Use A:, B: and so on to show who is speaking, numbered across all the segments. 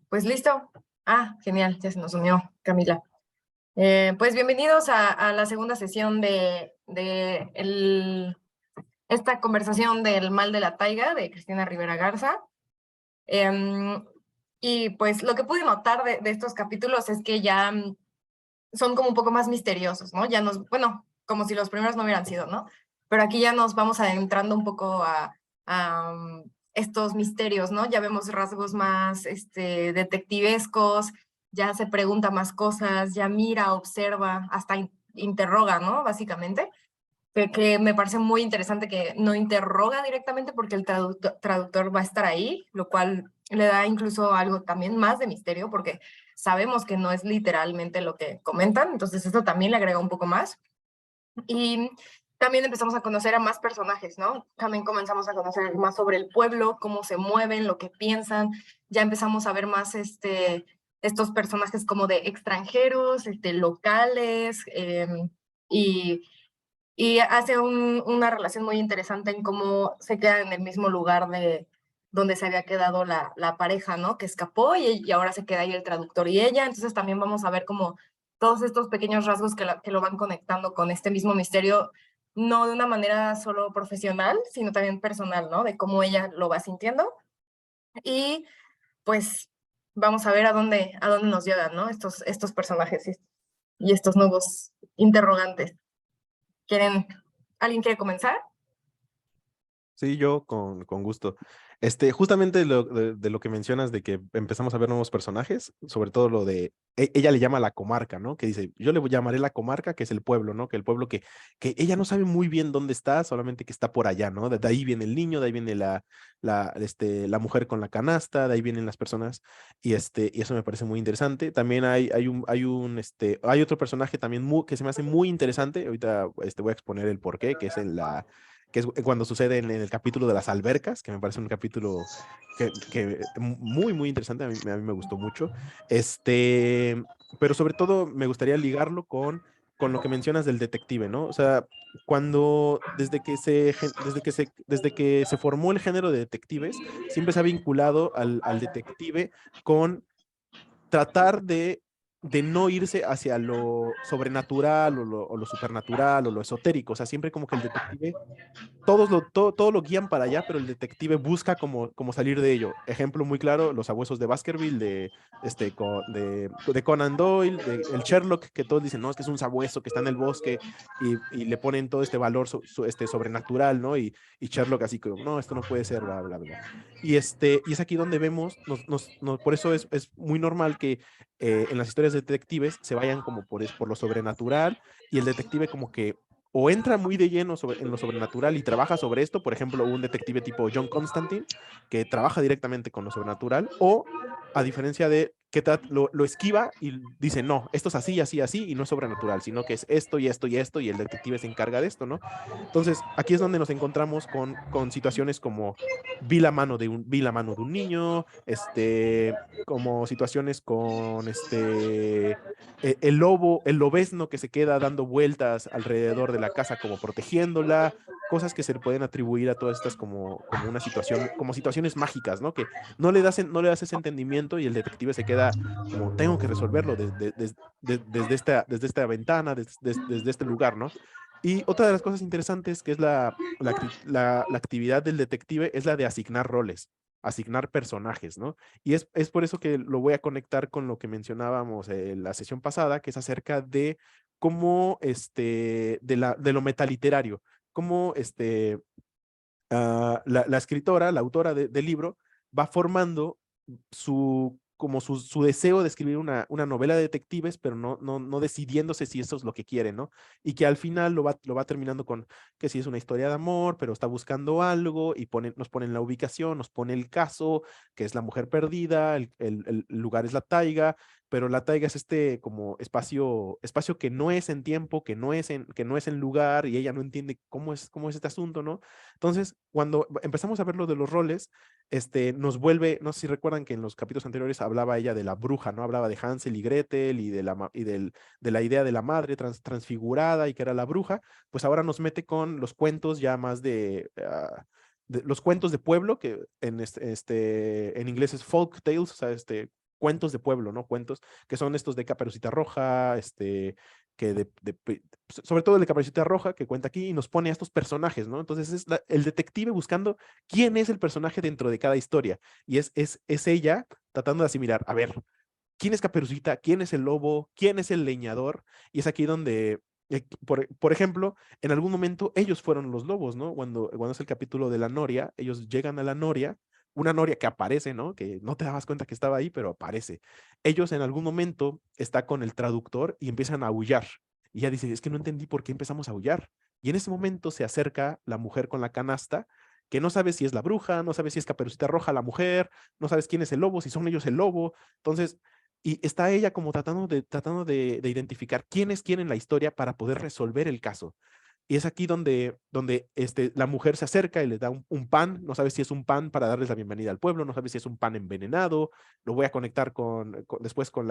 A: Pues listo. Genial, ya se nos unió Camila. Pues bienvenidos a la segunda sesión de esta conversación del mal de la taiga de Cristina Rivera Garza. Em, y pues lo que pude notar de estos capítulos es que ya son como un poco más misteriosos, ¿no? Bueno, como si los primeros no hubieran sido, ¿no? Pero aquí ya nos vamos adentrando un poco a estos misterios, ¿no? Ya vemos rasgos más detectivescos, ya se pregunta más cosas, ya mira, observa, hasta interroga, ¿no? Básicamente, que me parece muy interesante que no interroga directamente porque el traductor va a estar ahí, lo cual le da incluso algo también más de misterio porque sabemos que no es literalmente lo que comentan, entonces esto también le agrega un poco más. Y también empezamos a conocer a más personajes, ¿no? También comenzamos a conocer más sobre el pueblo, cómo se mueven, lo que piensan, ya empezamos a ver más estos personajes como de extranjeros, locales, y y hace una relación muy interesante en cómo se queda en el mismo lugar de donde se había quedado la pareja, ¿no? Que escapó y ahora se queda ahí el traductor y ella. Entonces también vamos a ver como todos estos pequeños rasgos que lo van conectando con este mismo misterio, no de una manera solo profesional, sino también personal, ¿no? De cómo ella lo va sintiendo. Y pues vamos a ver a dónde nos llegan, ¿no? Estos personajes y estos nuevos interrogantes. ¿Quieren, alguien quiere comenzar?
B: Sí, yo con gusto. Justamente de lo que mencionas de que empezamos a ver nuevos personajes, sobre todo lo de, ella le llama la comarca, ¿no? Que dice, yo le llamaré la comarca, que es el pueblo, ¿no? Que el pueblo que ella no sabe muy bien dónde está, solamente que está por allá, ¿no? De ahí viene el niño, de ahí viene la mujer con la canasta, de ahí vienen las personas, y eso me parece muy interesante. También hay otro personaje también que se me hace muy interesante, ahorita voy a exponer el porqué, que es cuando sucede en el capítulo de las albercas, que me parece un capítulo muy, muy interesante, a mí me gustó mucho. Pero sobre todo me gustaría ligarlo con lo que mencionas del detective, ¿no? O sea, desde que se formó el género de detectives, siempre se ha vinculado al detective con tratar de no irse hacia lo sobrenatural o lo supernatural o lo esotérico. O sea, siempre como que el detective todo lo guían para allá, pero el detective busca como salir de ello. Ejemplo muy claro, los abuesos de Baskerville, de Conan Doyle, de el Sherlock, que todos dicen, no, es que es un sabueso que está en el bosque y le ponen todo este valor sobrenatural, ¿no? Y Sherlock así como, no, esto no puede ser, bla, bla, bla. Y es aquí donde vemos, por eso es muy normal que en las historias de detectives se vayan como por lo sobrenatural y el detective como que o entra muy de lleno en lo sobrenatural y trabaja sobre esto, por ejemplo, un detective tipo John Constantine, que trabaja directamente con lo sobrenatural, o a diferencia de que lo esquiva y dice, no, esto es así, así, así, y no es sobrenatural, sino que es esto y esto y esto, y el detective se encarga de esto, ¿no? Entonces, aquí es donde nos encontramos con situaciones como vi la mano de un niño, como situaciones con el lobezno que se queda dando vueltas alrededor de la casa como protegiéndola, cosas que se le pueden atribuir a todas estas como una situación, como situaciones mágicas, ¿no? Que no le das ese entendimiento y el detective se queda como, tengo que resolverlo desde esta ventana, desde este lugar, ¿no? Y otra de las cosas interesantes que es la actividad del detective es la de asignar roles, asignar personajes, ¿no? Y es por eso que lo voy a conectar con lo que mencionábamos en la sesión pasada, que es acerca de cómo, de lo metaliterario, cómo, la escritora, la autora del libro, va formando como su deseo de escribir una novela de detectives, pero no decidiéndose si eso es lo que quiere, ¿no? Y que al final lo va terminando con que sí es una historia de amor, pero está buscando algo y nos ponen la ubicación, nos pone el caso, que es la mujer perdida, el lugar es la taiga, pero la taiga es como espacio que no es en tiempo, que no es en lugar, y ella no entiende cómo es este asunto, ¿no? Entonces, cuando empezamos a ver lo de los roles, nos vuelve, no sé si recuerdan que en los capítulos anteriores hablaba ella de la bruja, ¿no? Hablaba de Hansel y Gretel y de la idea de la madre transfigurada y que era la bruja, pues ahora nos mete con los cuentos ya más de los cuentos de pueblo, que en inglés es folk tales, o sea, cuentos de pueblo, ¿no? Cuentos que son estos de Caperucita Roja, sobre todo el de Caperucita Roja, que cuenta aquí y nos pone a estos personajes, ¿no? Entonces es el detective buscando quién es el personaje dentro de cada historia. Y es ella tratando de asimilar, a ver, ¿quién es Caperucita? ¿Quién es el lobo? ¿Quién es el leñador? Y es aquí donde, por ejemplo, en algún momento ellos fueron los lobos, ¿no? Cuando es el capítulo de la Noria, ellos llegan a la Noria, una Noria que aparece, ¿no? Que no te dabas cuenta que estaba ahí, pero aparece. Ellos en algún momento está con el traductor y empiezan a aullar. Y ella dice, es que no entendí por qué empezamos a aullar. Y en ese momento se acerca la mujer con la canasta, que no sabe si es la bruja, no sabe si es Caperucita Roja la mujer, no sabes quién es el lobo, si son ellos el lobo. Entonces, y está ella como tratando de identificar quién es quién en la historia para poder resolver el caso. Y es aquí donde la mujer se acerca y le da un pan, no sabe si es un pan para darles la bienvenida al pueblo, no sabe si es un pan envenenado, lo voy a conectar después con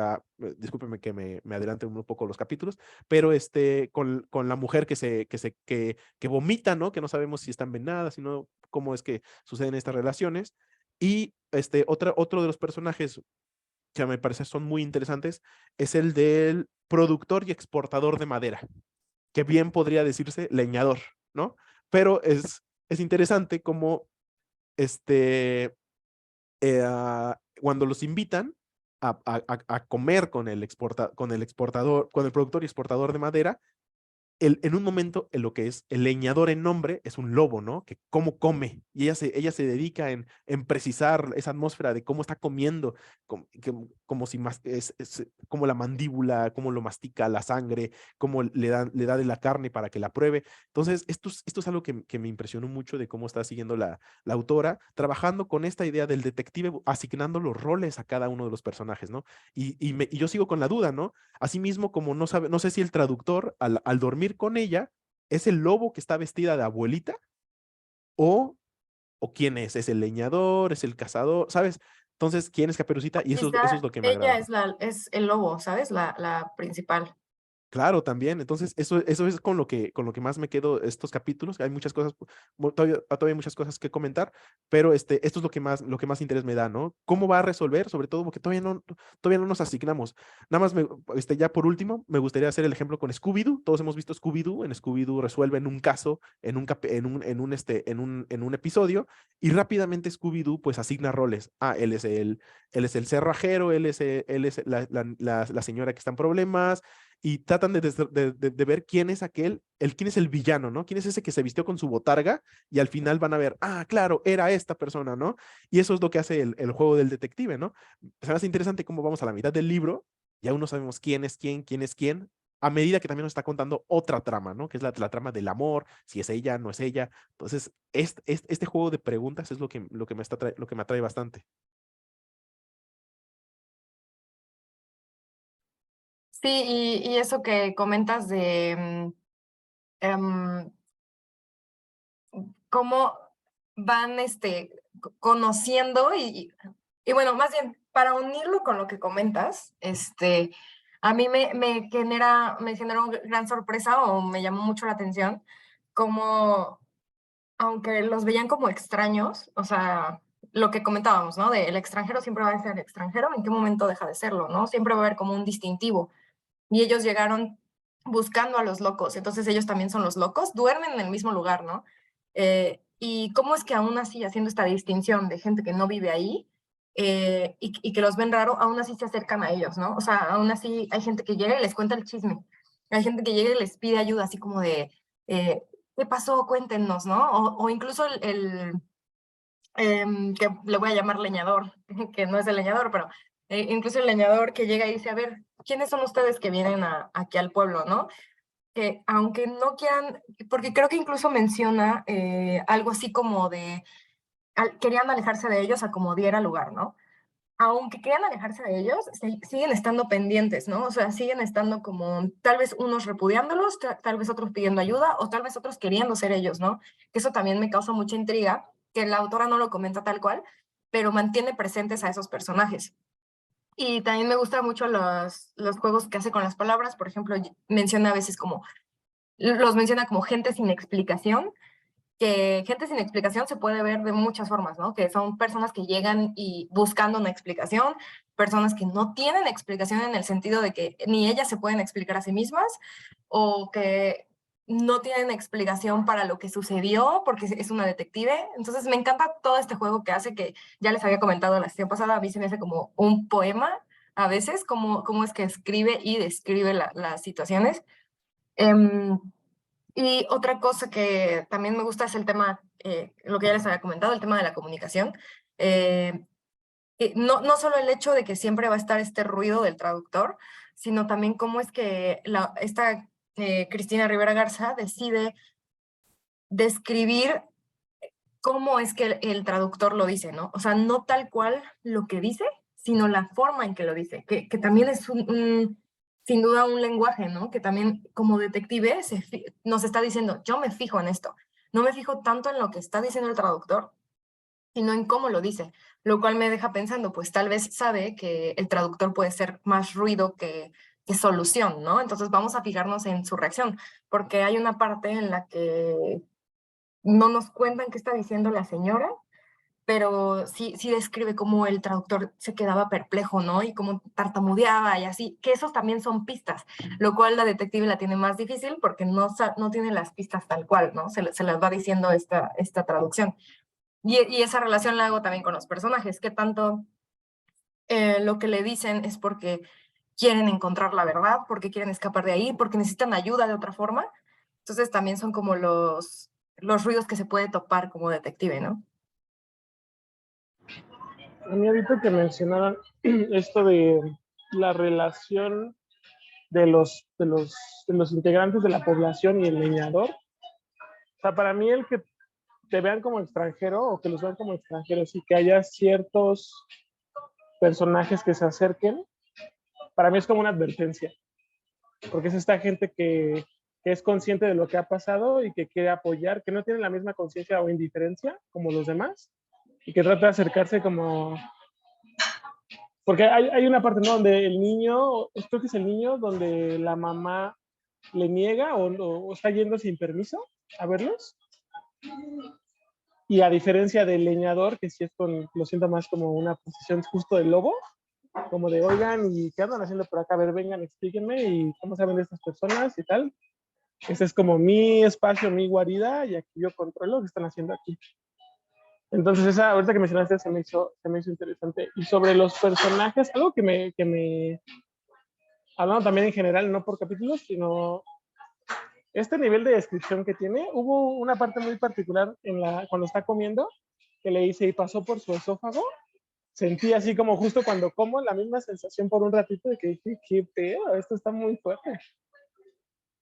B: discúlpeme que me adelante un poco los capítulos, pero con la mujer que vomita, ¿no? Que no sabemos si está envenenada, sino cómo es que suceden estas relaciones. Y otro de los personajes que me parece son muy interesantes es el del productor y exportador de madera, que bien podría decirse leñador, ¿no? Pero es interesante como cuando los invitan a comer con el exportador, con el productor y exportador de madera, en un momento, en lo que es el leñador en nombre es un lobo, ¿no? Que cómo come. Y ella se dedica en precisar esa atmósfera de cómo está comiendo, como si como la mandíbula, cómo lo mastica la sangre, cómo le da de la carne para que la pruebe. Entonces, esto es algo que me impresionó mucho de cómo está siguiendo la autora, trabajando con esta idea del detective, asignando los roles a cada uno de los personajes, ¿no? Y yo sigo con la duda, ¿no? Asimismo, como no sé si el traductor al dormir con ella es el lobo que está vestida de abuelita o, o quién es el leñador, es el cazador, ¿sabes? Entonces, ¿quién es Caperucita? Y eso es
A: Quizá
B: lo que me
A: ella
B: agrada.
A: es el lobo, ¿sabes? La principal.
B: Claro, también. Entonces, eso es con lo que más me quedo estos capítulos. Hay muchas cosas, todavía hay muchas cosas que comentar, pero esto es lo que más interés me da, ¿no? ¿Cómo va a resolver? Sobre todo porque todavía no nos asignamos. Nada más, ya por último, me gustaría hacer el ejemplo con Scooby-Doo. Todos hemos visto Scooby-Doo. En Scooby-Doo resuelven un caso en un episodio y rápidamente Scooby-Doo pues asigna roles. Él es el cerrajero, él es la señora que está en problemas y tratan de ver quién es quién es el villano, ¿no? ¿Quién es ese que se vistió con su botarga? Y al final van a ver, claro, era esta persona, ¿no? Y eso es lo que hace el juego del detective, ¿no? Se me hace interesante cómo vamos a la mitad del libro y aún no sabemos quién es quién, a medida que también nos está contando otra trama, ¿no? Que es la trama del amor, si es ella, no es ella. Entonces, este juego de preguntas es lo que me atrae bastante.
A: Sí, y eso que comentas de cómo van conociendo y bueno, más bien, para unirlo con lo que comentas, a mí me generó gran sorpresa o me llamó mucho la atención, como aunque los veían como extraños, o sea, lo que comentábamos, ¿no? De el extranjero siempre va a ser extranjero, ¿en qué momento deja de serlo, no? Siempre va a haber como un distintivo. Y ellos llegaron buscando a los locos, entonces ellos también son los locos, duermen en el mismo lugar, ¿no? Y cómo es que aún así, haciendo esta distinción de gente que no vive ahí y que los ven raro, aún así se acercan a ellos, ¿no? O sea, aún así hay gente que llega y les cuenta el chisme, hay gente que llega y les pide ayuda, así como de, ¿qué pasó? Cuéntenos, ¿no? O incluso que le voy a llamar leñador, que no es el leñador, pero incluso el leñador que llega y dice, a ver, ¿quiénes son ustedes que vienen aquí al pueblo, no? Que aunque no quieran, porque creo que incluso menciona algo así como de, querían alejarse de ellos a como diera lugar, ¿no? Aunque quieran alejarse de ellos, siguen estando pendientes, ¿no? O sea, siguen estando como tal vez unos repudiándolos, tal vez otros pidiendo ayuda o tal vez otros queriendo ser ellos, ¿no? Que eso también me causa mucha intriga, que la autora no lo comenta tal cual, pero mantiene presentes a esos personajes. Y también me gustan mucho los juegos que hace con las palabras, por ejemplo, menciona a veces los menciona como gente sin explicación, que gente sin explicación se puede ver de muchas formas, ¿no? Que son personas que llegan y buscando una explicación, personas que no tienen explicación en el sentido de que ni ellas se pueden explicar a sí mismas o que no tienen explicación para lo que sucedió porque es una detective. Entonces me encanta todo este juego que hace, que ya les había comentado la sesión pasada, a mí se me hace como un poema a veces, cómo es que escribe y describe las situaciones. Em, y otra cosa que también me gusta es el tema, lo que ya les había comentado, el tema de la comunicación. No solo el hecho de que siempre va a estar este ruido del traductor, sino también cómo es que esta Cristina Rivera Garza decide describir cómo es que el traductor lo dice, ¿no? O sea, no tal cual lo que dice, sino la forma en que lo dice, que también es sin duda un lenguaje, ¿no? Que también como detective nos está diciendo, yo me fijo en esto, no me fijo tanto en lo que está diciendo el traductor, sino en cómo lo dice, lo cual me deja pensando, pues tal vez sabe que el traductor puede ser más ruido que solución, ¿no? Entonces vamos a fijarnos en su reacción, porque hay una parte en la que no nos cuentan qué está diciendo la señora, pero sí describe cómo el traductor se quedaba perplejo, ¿no? Y cómo tartamudeaba y así, que esos también son pistas, lo cual la detective la tiene más difícil porque no tiene las pistas tal cual, ¿no? Se las va diciendo esta traducción. Y esa relación la hago también con los personajes, que tanto lo que le dicen es porque quieren encontrar la verdad, porque quieren escapar de ahí, porque necesitan ayuda de otra forma. Entonces también son como los ruidos que se puede topar como detective, ¿no?
C: A mí ahorita que mencionaron esto de la relación de los integrantes de la población y el leñador, o sea, para mí el que te vean como extranjero o que los vean como extranjeros y que haya ciertos personajes que se acerquen, para mí es como una advertencia, porque es esta gente que es consciente de lo que ha pasado y que quiere apoyar, que no tiene la misma conciencia o indiferencia como los demás y que trata de acercarse como... Porque hay una parte, ¿no? Donde el niño, creo que es el niño, donde la mamá le niega o está yendo sin permiso a verlos. Y a diferencia del leñador, que sí es lo siento más como una posición justo del lobo, como de, oigan, ¿y qué andan haciendo por acá? A ver, vengan, explíquenme, y cómo saben de estas personas y tal. Ese es como mi espacio, mi guarida, y aquí yo controlo lo que están haciendo aquí. Entonces, esa, ahorita que mencionaste, se me hizo interesante. Y sobre los personajes, algo hablando también en general, no por capítulos, sino este nivel de descripción que tiene, hubo una parte muy particular cuando está comiendo, que le dice, y pasó por su esófago, sentí así como justo cuando como la misma sensación por un ratito de que dije, qué pedo, esto está muy fuerte.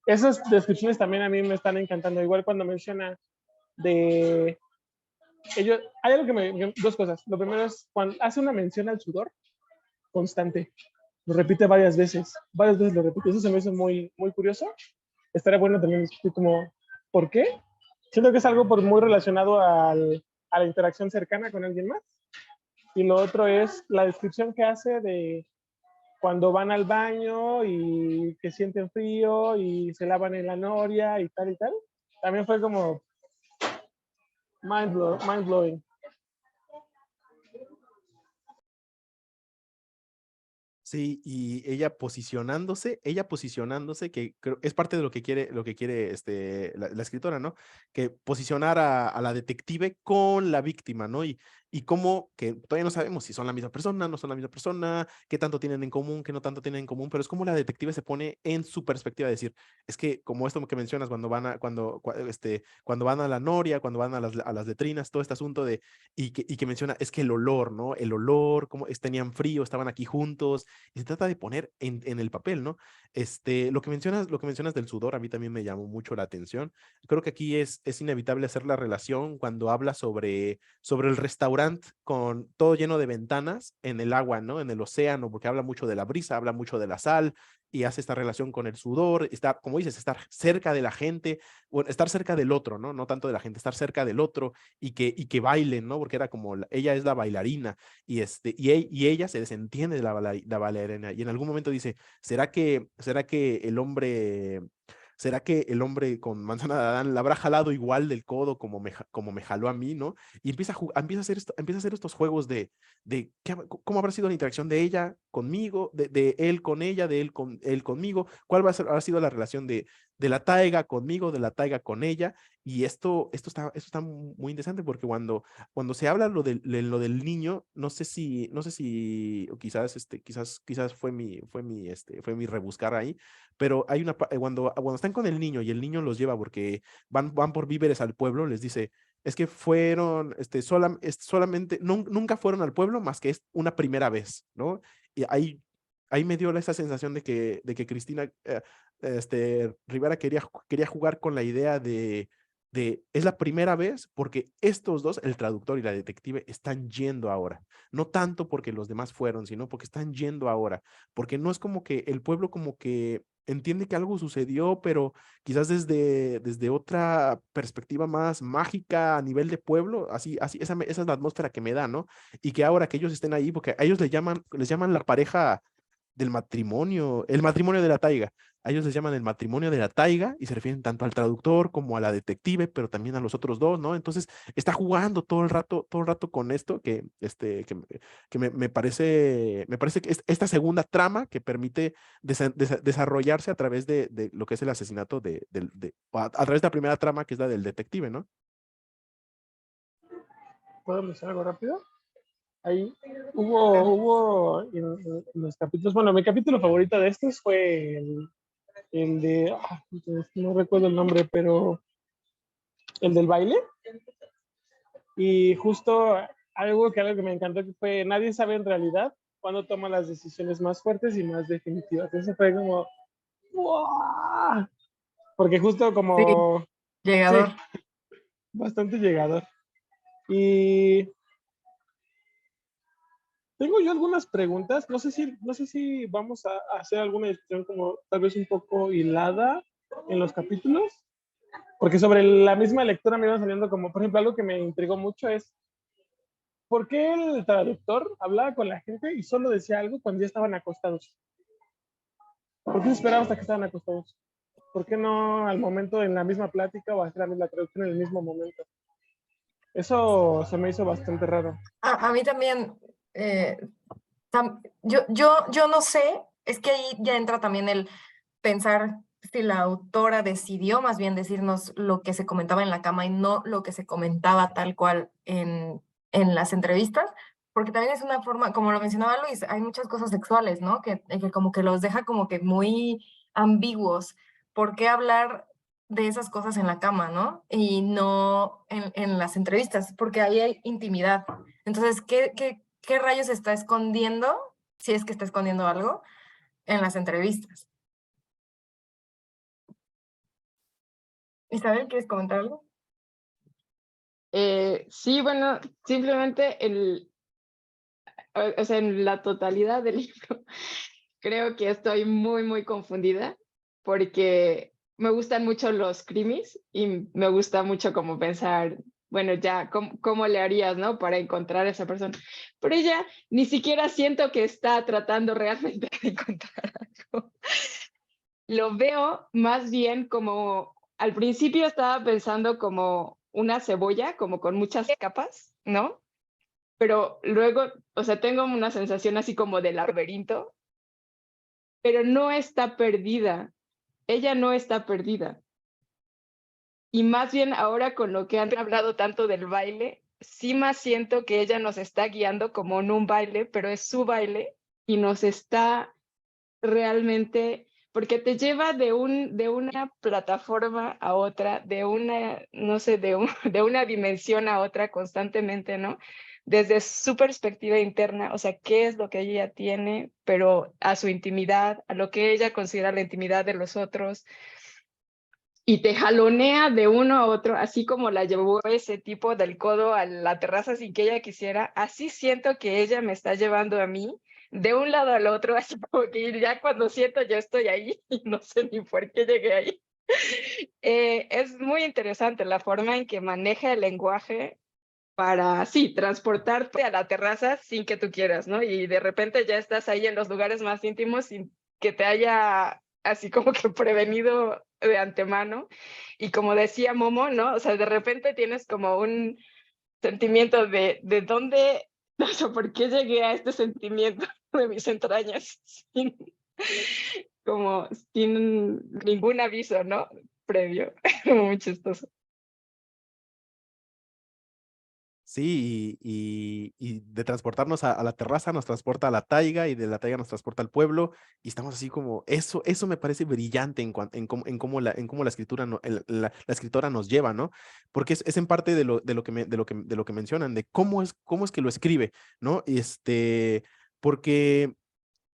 C: Esas descripciones también a mí me están encantando, igual cuando menciona de ellos, hay algo dos cosas. Lo primero es cuando hace una mención al sudor constante, lo repite varias veces lo repite, eso se me hizo muy, muy curioso. Estaría bueno también discutir como, ¿por qué? Siento que es algo muy relacionado a la interacción cercana con alguien más. Y lo otro es la descripción que hace de cuando van al baño y que sienten frío y se lavan en la noria y tal y tal. También fue como mind blowing.
B: Sí, y ella posicionándose, que creo es parte de lo que quiere la escritora, ¿no? Que posicionar a la detective con la víctima, ¿no? Y cómo que todavía no sabemos si son la misma persona, no son la misma persona, qué tanto tienen en común, qué no tanto tienen en común, pero es como la detective se pone en su perspectiva de decir, es que como esto que mencionas cuando van a la noria, cuando van a las letrinas, todo este asunto de, y que menciona, es que el olor, ¿no? El olor, cómo tenían frío, estaban aquí juntos y se trata de poner en el papel, ¿no? Lo que mencionas del sudor a mí también me llamó mucho la atención. Creo que aquí es inevitable hacer la relación cuando habla sobre el restaurante con todo lleno de ventanas en el agua, ¿no? En el océano, porque habla mucho de la brisa, habla mucho de la sal y hace esta relación con el sudor, estar, como dices, estar cerca de la gente, bueno, estar cerca del otro, ¿no? No tanto de la gente, estar cerca del otro y que bailen, ¿no? Porque era como, ella es la bailarina y ella se desentiende de la bailarina y en algún momento dice, ¿será que el hombre ¿Será que el hombre con manzana de Adán la habrá jalado igual del codo como me jaló a mí, ¿no? Y empieza a hacer estos juegos de cómo habrá sido la interacción de ella conmigo, de él con ella, de él conmigo, cuál habrá sido la relación de la taiga conmigo, de la taiga con ella. Y esto está muy interesante porque cuando se habla lo del niño, no sé si o quizás fue mi rebuscar ahí, pero hay cuando están con el niño y el niño los lleva porque van por víveres al pueblo, les dice, es que fueron, solamente, nunca fueron al pueblo más que es una primera vez, ¿no? Y ahí me dio esa sensación de que Cristina Rivera quería jugar con la idea es la primera vez porque estos dos, el traductor y la detective, están yendo ahora. No tanto porque los demás fueron, sino porque están yendo ahora. Porque no es como que el pueblo como que entiende que algo sucedió, pero quizás desde otra perspectiva más mágica a nivel de pueblo, así esa es la atmósfera que me da, ¿no? Y que ahora que ellos estén ahí, porque a ellos les llaman la pareja del matrimonio, el matrimonio de la taiga. A ellos les llaman el matrimonio de la taiga y se refieren tanto al traductor como a la detective, pero también a los otros dos, ¿no? Entonces está jugando todo el rato con esto que me parece que es esta segunda trama que permite desarrollarse a través de lo que es el asesinato a través de la primera trama que es la del detective, ¿no?
C: ¿Puedo decir algo rápido? Ahí hubo en los capítulos, bueno, mi capítulo favorito de estos fue el de, no recuerdo el nombre, pero el del baile. Y justo algo que me encantó que fue, nadie sabe en realidad cuándo toma las decisiones más fuertes y más definitivas. Eso fue como, ¡wow! Porque justo
A: Sí,
C: como, sí,
A: llegador.
C: bastante llegador. Y tengo yo algunas preguntas, no sé si vamos a hacer alguna discusión como tal vez un poco hilada en los capítulos, porque sobre la misma lectura me iban saliendo como, por ejemplo, algo que me intrigó mucho es, ¿por qué el traductor hablaba con la gente y solo decía algo cuando ya estaban acostados? ¿Por qué se esperaba hasta que estaban acostados? ¿Por qué no al momento en la misma plática o hacer la traducción en el mismo momento? Eso se me hizo bastante raro.
A: A mí también, eh, yo no sé, es que ahí ya entra también el pensar si la autora decidió más bien decirnos lo que se comentaba en la cama y no lo que se comentaba tal cual en las entrevistas, porque también es una forma, como lo mencionaba Luis, hay muchas cosas sexuales, ¿no? Que como que los deja como que muy ambiguos. ¿Por qué hablar de esas cosas en la cama, ¿no? Y no en las entrevistas, porque ahí hay intimidad. Entonces, ¿qué rayos está escondiendo, si es que está escondiendo algo, en las entrevistas? Isabel, ¿quieres comentar algo?
D: Sí, bueno, simplemente o sea, en la totalidad del libro, creo que estoy muy, muy confundida porque me gustan mucho los crimis y me gusta mucho como pensar, bueno, ya, ¿cómo le harías, no? Para encontrar a esa persona. Pero ella ni siquiera siento que está tratando realmente de encontrar algo. Lo veo más bien como, al principio estaba pensando como una cebolla, como con muchas capas, ¿no? Pero luego, o sea, tengo una sensación así como de laberinto, pero no está perdida. Ella no está perdida. Y más bien ahora con lo que han hablado tanto del baile, sí más siento que ella nos está guiando como en un baile, pero es su baile y nos está realmente, porque te lleva de una plataforma a otra, de una, no sé, de una dimensión a otra constantemente, ¿no? Desde su perspectiva interna, o sea, qué es lo que ella tiene, pero a su intimidad, a lo que ella considera la intimidad de los otros, y te jalonea de uno a otro, así como la llevó ese tipo del codo a la terraza sin que ella quisiera, así siento que ella me está llevando a mí de un lado al otro, así como que ya cuando siento yo estoy ahí y no sé ni por qué llegué ahí. Es muy interesante la forma en que maneja el lenguaje para, sí, transportarte a la terraza sin que tú quieras, ¿no? Y de repente ya estás ahí en los lugares más íntimos sin que te haya así como que prevenido de antemano. Y como decía Momo, ¿no? O sea, de repente tienes como un sentimiento de dónde, o sea, ¿por qué llegué a este sentimiento de mis entrañas sin, como sin ningún aviso, ¿no? Previo. Muy chistoso.
B: Sí, y de transportarnos a la terraza nos transporta a la taiga y de la taiga nos transporta al pueblo y estamos así como, eso me parece brillante en cómo la escritura, la escritora nos lleva, ¿no? Porque es en parte de lo que mencionan, de cómo es que lo escribe, ¿no? Porque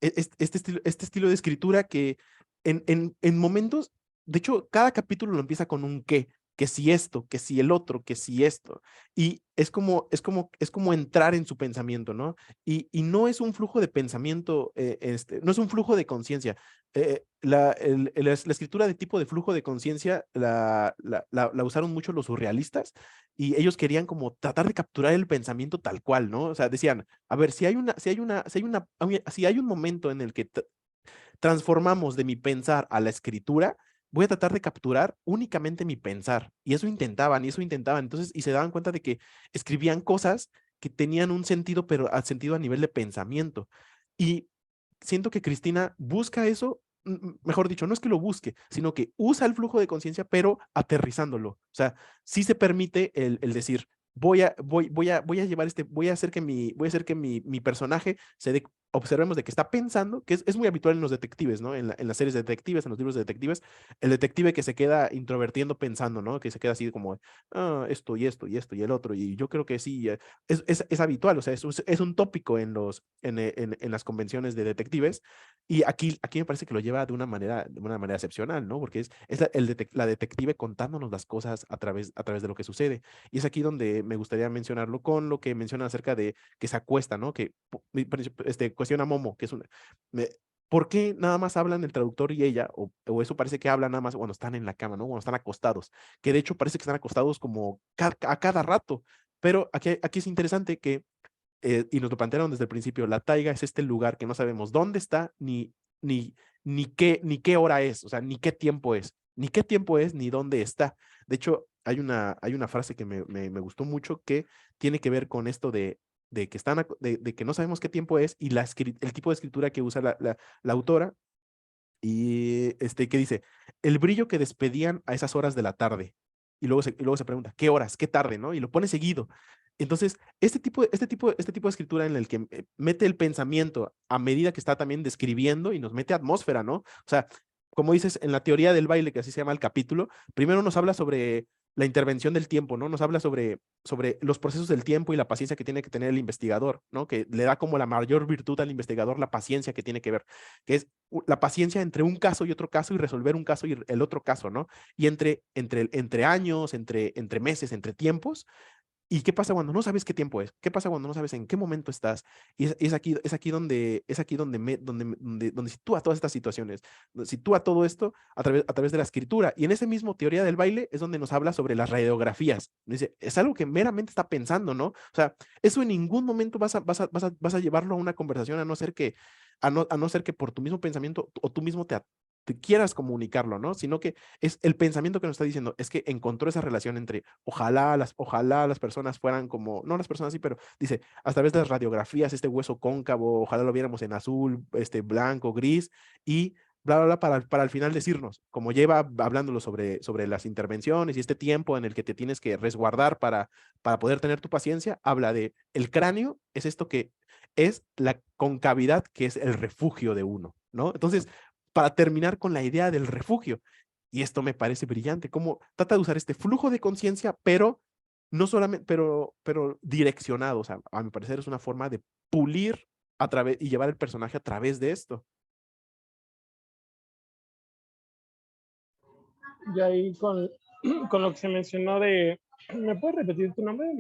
B: este estilo de escritura que en momentos, de hecho, cada capítulo lo empieza con un qué, que si esto, que si el otro, que si esto. Y es como entrar en su pensamiento, ¿no? Y no es un flujo de pensamiento, no es un flujo de conciencia. La escritura de tipo de flujo de conciencia la usaron mucho los surrealistas y ellos querían como tratar de capturar el pensamiento tal cual, ¿no? O sea, decían, a ver, si hay un momento en el que transformamos de mi pensar a la escritura, voy a tratar de capturar únicamente mi pensar. Y eso intentaban, y eso intentaban. Entonces, y se daban cuenta de que escribían cosas que tenían un sentido, pero sentido a nivel de pensamiento. Y siento que Cristina busca eso, mejor dicho, no es que lo busque, sino que usa el flujo de conciencia, pero aterrizándolo. O sea, sí se permite el decir, voy a llevar voy a hacer que mi personaje se dé, observemos de que está pensando, que es muy habitual en los detectives, ¿no? En las series de detectives, en los libros de detectives, el detective que se queda introvertiendo pensando, ¿no? Que se queda así como, esto y esto y esto y el otro, y yo creo que sí, es habitual, o sea, es un tópico en las convenciones de detectives, y aquí me parece que lo lleva de una manera excepcional, ¿no? Porque es la detective contándonos las cosas a través de lo que sucede. Y es aquí donde me gustaría mencionarlo con lo que mencionan acerca de que se acuesta, ¿no? Que cuestiona a Momo, que es una... me- ¿Por qué nada más hablan el traductor y ella? O eso parece que hablan nada más cuando están en la cama, ¿no? Cuando están acostados. Que de hecho parece que están acostados como a cada rato. Pero aquí es interesante que, y nos lo plantearon desde el principio, la taiga es este lugar que no sabemos dónde está, ni, ni qué hora es, o sea, ni qué tiempo es, ni qué tiempo es, ni dónde está. De hecho, hay una frase que me gustó mucho que tiene que ver con esto de que de que no sabemos qué tiempo es y el tipo de escritura que usa la autora y que dice, el brillo que despedían a esas horas de la tarde. Y luego se pregunta, ¿qué horas? ¿Qué tarde? ¿No? Y lo pone seguido. Entonces, este tipo de escritura en el que mete el pensamiento a medida que está también describiendo y nos mete atmósfera, ¿no? O sea, como dices, en la teoría del baile, que así se llama el capítulo, primero nos habla sobre la intervención del tiempo, ¿no? Nos habla sobre los procesos del tiempo y la paciencia que tiene que tener el investigador, ¿no? Que le da como la mayor virtud al investigador, la paciencia que tiene que ver, que es la paciencia entre un caso y otro caso y resolver un caso y el otro caso, ¿no? Y entre años, entre meses, entre tiempos. ¿Y qué pasa cuando no sabes qué tiempo es? ¿Qué pasa cuando no sabes en qué momento estás? Y es aquí donde sitúa todas estas situaciones, sitúa todo esto a través de la escritura. Y en ese mismo teoría del baile es donde nos habla sobre las radiografías. Dice, es algo que meramente está pensando, ¿no? O sea, eso en ningún momento vas a llevarlo a una conversación a no ser que por tu mismo pensamiento o tú mismo te quieras comunicarlo, ¿no? Sino que es el pensamiento que nos está diciendo, es que encontró esa relación entre ojalá las personas fueran como, no las personas sí, pero dice, a través de las radiografías, este hueso cóncavo, ojalá lo viéramos en azul, blanco, gris, y bla, bla, bla, para al final decirnos, como lleva hablándolo sobre las intervenciones y este tiempo en el que te tienes que resguardar para poder tener tu paciencia, habla de el cráneo, es esto que es la concavidad que es el refugio de uno, ¿no? Entonces, para terminar con la idea del refugio. Y esto me parece brillante, cómo trata de usar este flujo de conciencia, pero no solamente, pero direccionado. O sea, a mi parecer es una forma de pulir y llevar el personaje a través de esto.
C: Y ahí con lo que se mencionó de, ¿me puedes repetir tu nombre?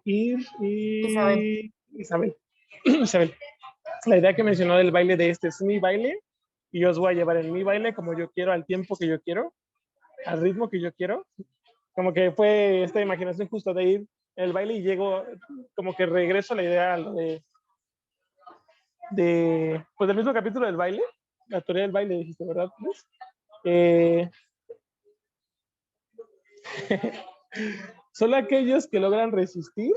A: Isabel.
C: Isabel. Isabel. La idea que mencionó del baile de este es mi baile y yo os voy a llevar en mi baile como yo quiero, al tiempo que yo quiero, al ritmo que yo quiero. Como que fue esta imaginación justo de ir el baile y llego, como que regreso a la idea pues del mismo capítulo del baile, la teoría del baile dijiste, ¿verdad? Eh, Solo aquellos que logran resistir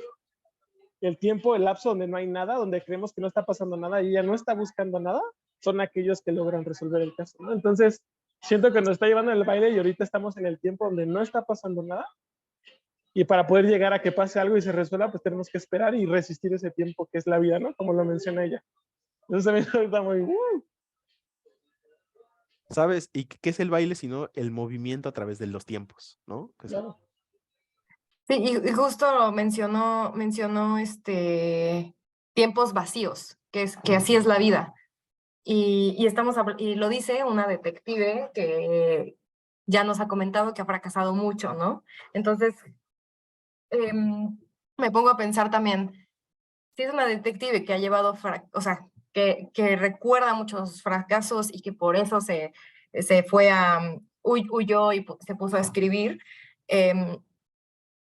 C: el tiempo, el lapso donde no hay nada, donde creemos que no está pasando nada y ella no está buscando nada, son aquellos que logran resolver el caso, ¿no? Entonces, siento que nos está llevando el baile y ahorita estamos en el tiempo donde no está pasando nada. Y para poder llegar a que pase algo y se resuelva, pues tenemos que esperar y resistir ese tiempo que es la vida, ¿no? Como lo menciona ella. Entonces, a mí me está muy...
B: ¿Sabes? ¿Y qué es el baile sino el movimiento a través de los tiempos, ¿no?
C: Claro.
A: Sí, y justo mencionó tiempos vacíos, que así es la vida. Y lo dice una detective que ya nos ha comentado que ha fracasado mucho, ¿no? Entonces, me pongo a pensar también, si es una detective que ha llevado, o sea, que recuerda muchos fracasos y que por eso se fue huyó y se puso a escribir,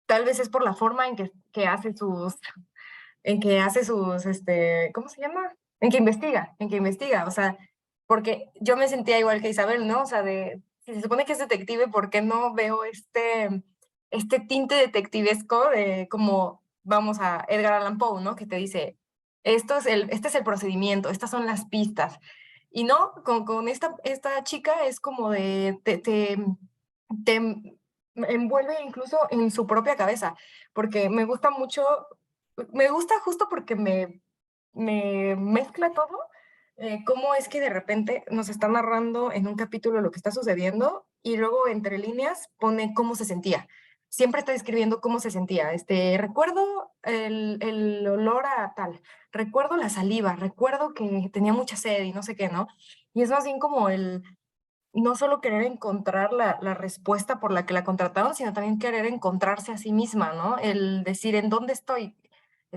A: tal vez es por la forma que hace ¿cómo se llama? En que investiga, o sea, porque yo me sentía igual que Isabel, ¿no? O sea, si se supone que es detective, ¿por qué no veo este tinte detectivesco de como, vamos a Edgar Allan Poe, ¿no? Que te dice, este es el procedimiento, estas son las pistas. Y no, con esta chica es como te envuelve incluso en su propia cabeza, porque me gusta justo porque me mezcla todo, cómo es que de repente nos está narrando en un capítulo lo que está sucediendo y luego entre líneas pone cómo se sentía. Siempre está describiendo cómo se sentía. Recuerdo el olor a tal, recuerdo la saliva, recuerdo que tenía mucha sed y no sé qué, ¿no? Y es más bien como no solo querer encontrar la respuesta por la que la contrataron, sino también querer encontrarse a sí misma, ¿no? El decir, ¿en dónde estoy?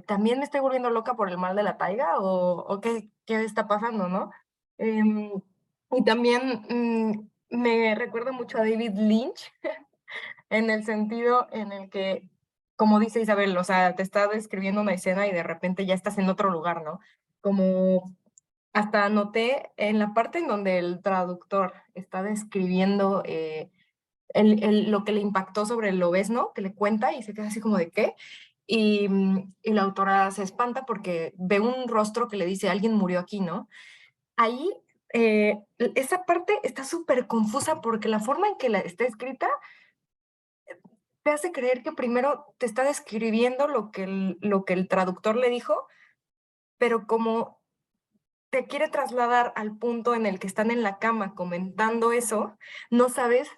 A: ¿También me estoy volviendo loca por el mal de la taiga? ¿O qué está pasando, no? Em, y también me recuerda mucho a David Lynch, en el sentido en el que, como dice Isabel, o sea, te está describiendo una escena y de repente ya estás en otro lugar, ¿no? Como hasta anoté en la parte en donde el traductor está describiendo lo que le impactó sobre el lobezno, que le cuenta y se queda así como de ¿qué? Y la autora se espanta porque ve un rostro que le dice, alguien murió aquí, ¿no? Ahí, esa parte está súper confusa porque la forma en que está escrita te hace creer que primero te está describiendo lo que el traductor le dijo, pero como te quiere trasladar al punto en el que están en la cama comentando eso, no sabes,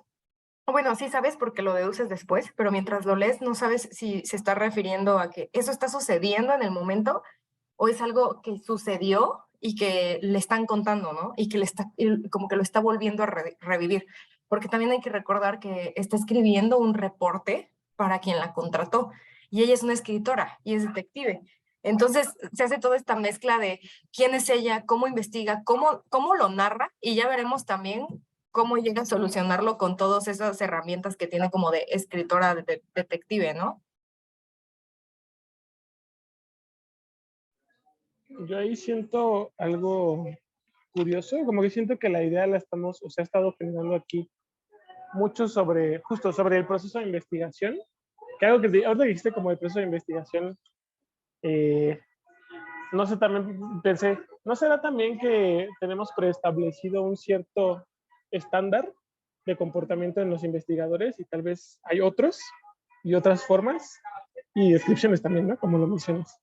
A: bueno, sí sabes porque lo deduces después, pero mientras lo lees no sabes si se está refiriendo a que eso está sucediendo en el momento o es algo que sucedió y que le están contando, ¿no? Y que como que lo está volviendo a revivir. Porque también hay que recordar que está escribiendo un reporte para quien la contrató y ella es una escritora y es detective. Entonces se hace toda esta mezcla de quién es ella, cómo investiga, cómo lo narra y ya veremos también cómo llega a solucionarlo con todas esas herramientas que tiene como de escritora detective, ¿no?
C: Yo ahí siento algo curioso, como que siento que la idea la estamos, o sea, ha estado generando aquí mucho justo sobre el proceso de investigación, que algo que ahorita dijiste como el proceso de investigación, eh, no sé, también pensé, ¿no será también que tenemos preestablecido un cierto estándar de comportamiento en los investigadores y tal vez hay otros y otras formas y descripciones también, ¿no? Como lo mencionas.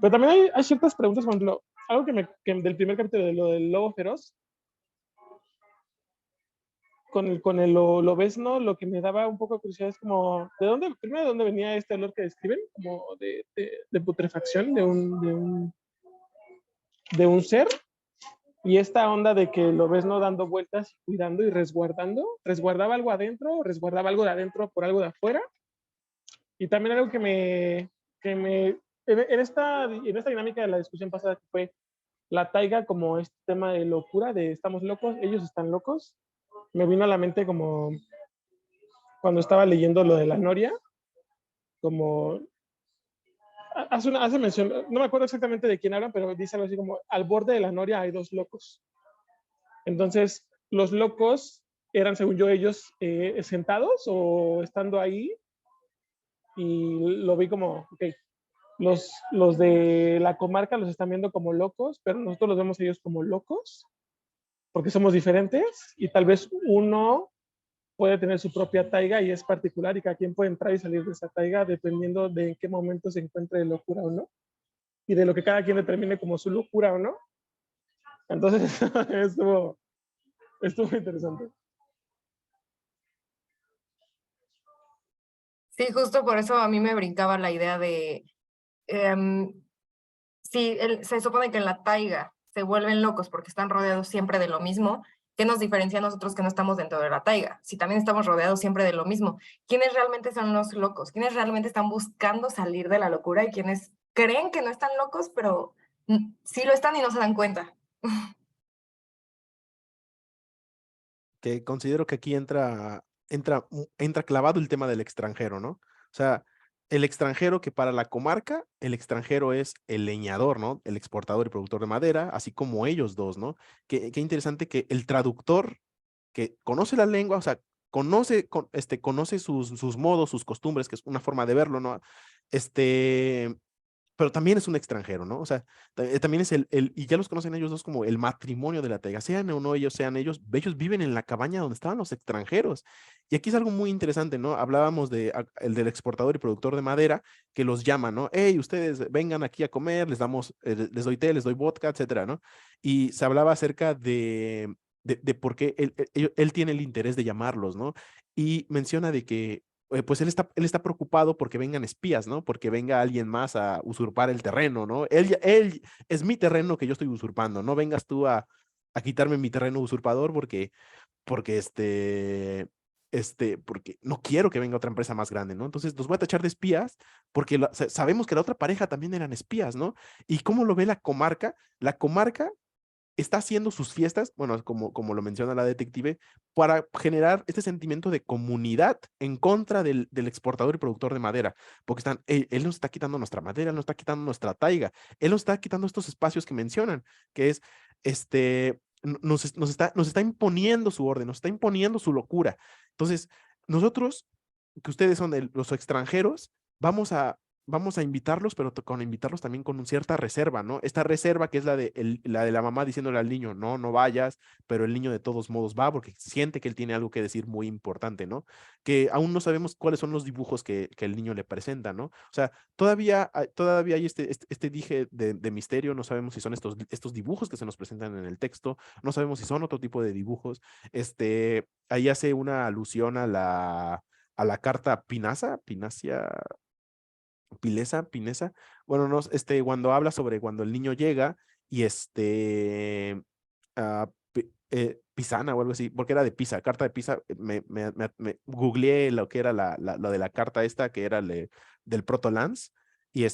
C: Pero también hay ciertas preguntas, por ejemplo, algo que del primer capítulo de lo del lobo feroz, con el lobezno, lo que me daba un poco de curiosidad es como, primero de dónde venía este olor que describen? Como de putrefacción de un ser, y esta onda de que lo ves no dando vueltas, cuidando y resguardaba algo adentro, resguardaba algo de adentro por algo de afuera. Y también algo en esta dinámica de la discusión pasada que fue la taiga como este tema de locura, de estamos locos, ellos están locos, me vino a la mente como cuando estaba leyendo lo de la noria, como hace mención, no me acuerdo exactamente de quién habla, pero dice algo así como, al borde de la noria hay dos locos. Entonces, los locos eran, según yo, ellos sentados o estando ahí, y lo vi como, ok, los de la comarca los están viendo como locos, pero nosotros los vemos ellos como locos, porque somos diferentes, y tal vez uno puede tener su propia taiga y es particular, y cada quien puede entrar y salir de esa taiga dependiendo de en qué momento se encuentre de locura o no, y de lo que cada quien determine como su locura o no. Entonces, estuvo interesante.
A: Sí, justo por eso a mí me brincaba la idea de, em, si se supone que en la taiga se vuelven locos porque están rodeados siempre de lo mismo, ¿qué nos diferencia a nosotros que no estamos dentro de la taiga? Si también estamos rodeados siempre de lo mismo, ¿quiénes realmente son los locos? ¿Quiénes realmente están buscando salir de la locura y quiénes creen que no están locos, pero sí lo están y no se dan cuenta?
B: Que considero que aquí entra clavado el tema del extranjero, ¿no? O sea, el extranjero, que para la comarca, el extranjero es el leñador, ¿no? El exportador y productor de madera, así como ellos dos, ¿no? Qué interesante que el traductor que conoce la lengua, o sea, conoce sus modos, sus costumbres, que es una forma de verlo, ¿no? Pero también es un extranjero, ¿no? O sea, también es y ya los conocen ellos dos como el matrimonio de la taiga, sean o no ellos, sean ellos viven en la cabaña donde estaban los extranjeros. Y aquí es algo muy interesante, ¿no? Hablábamos el del exportador y productor de madera, que los llama, ¿no? Hey, ustedes vengan aquí a comer, les doy té, les doy vodka, etcétera, ¿no? Y se hablaba acerca de por qué él tiene el interés de llamarlos, ¿no? Y menciona de que pues él está preocupado porque vengan espías, ¿no? Porque venga alguien más a usurpar el terreno, ¿no? Él es mi terreno que yo estoy usurpando, no vengas tú a quitarme mi terreno usurpador porque porque no quiero que venga otra empresa más grande, ¿no? Entonces los voy a tachar de espías porque sabemos que la otra pareja también eran espías, ¿no? ¿Y cómo lo ve la comarca? La comarca está haciendo sus fiestas, bueno, como lo menciona la detective, para generar este sentimiento de comunidad en contra del exportador y productor de madera, porque él nos está quitando nuestra madera, él nos está quitando nuestra taiga, él nos está quitando estos espacios que mencionan, que es, nos está imponiendo su orden, nos está imponiendo su locura. Entonces, nosotros, que ustedes son los extranjeros, vamos a invitarlos, pero con invitarlos también con una cierta reserva, ¿no? Esta reserva que es la de la mamá diciéndole al niño, no, no vayas, pero el niño de todos modos va porque siente que él tiene algo que decir muy importante, ¿no? Que aún no sabemos cuáles son los dibujos que el niño le presenta, ¿no? O sea, todavía hay este dije de misterio, no sabemos si son estos dibujos que se nos presentan en el texto, no sabemos si son otro tipo de dibujos. Ahí hace una alusión a la carta Pinacia, Pinesa, bueno, no, cuando habla sobre cuando el niño llega y Pisana o algo así, porque era de Pisa, carta de Pisa, me googleé lo que era lo de la carta esta, que era del Proto-Lance, y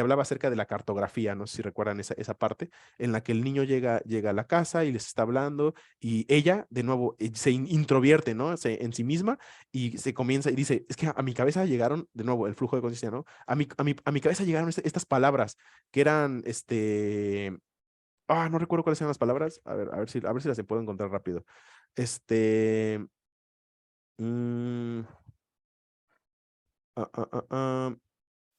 B: hablaba acerca de la cartografía, no sé si recuerdan esa parte, en la que el niño llega a la casa y les está hablando, y ella, de nuevo, se introvierte, ¿no? En sí misma, y se comienza y dice, es que a mi cabeza llegaron, de nuevo, el flujo de conciencia, ¿no? A mi cabeza llegaron estas palabras que eran, no recuerdo cuáles eran las palabras, a ver si las puedo encontrar rápido. Mm, ah, ah, ah, ah,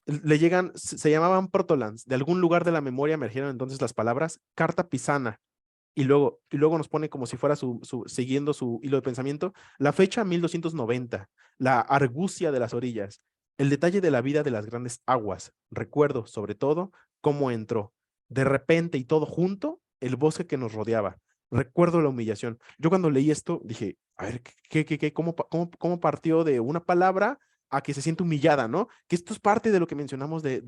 B: Le llegan, se llamaban protolans, de algún lugar de la memoria emergieron entonces las palabras carta pisana, y luego nos pone como si fuera siguiendo su hilo de pensamiento, la fecha 1290, la argucia de las orillas, el detalle de la vida de las grandes aguas, recuerdo sobre todo cómo entró, de repente y todo junto, el bosque que nos rodeaba, recuerdo la humillación. Yo cuando leí esto dije, a ver, ¿cómo partió de una palabra a que se siente humillada, ¿no? Que esto es parte de lo que mencionamos de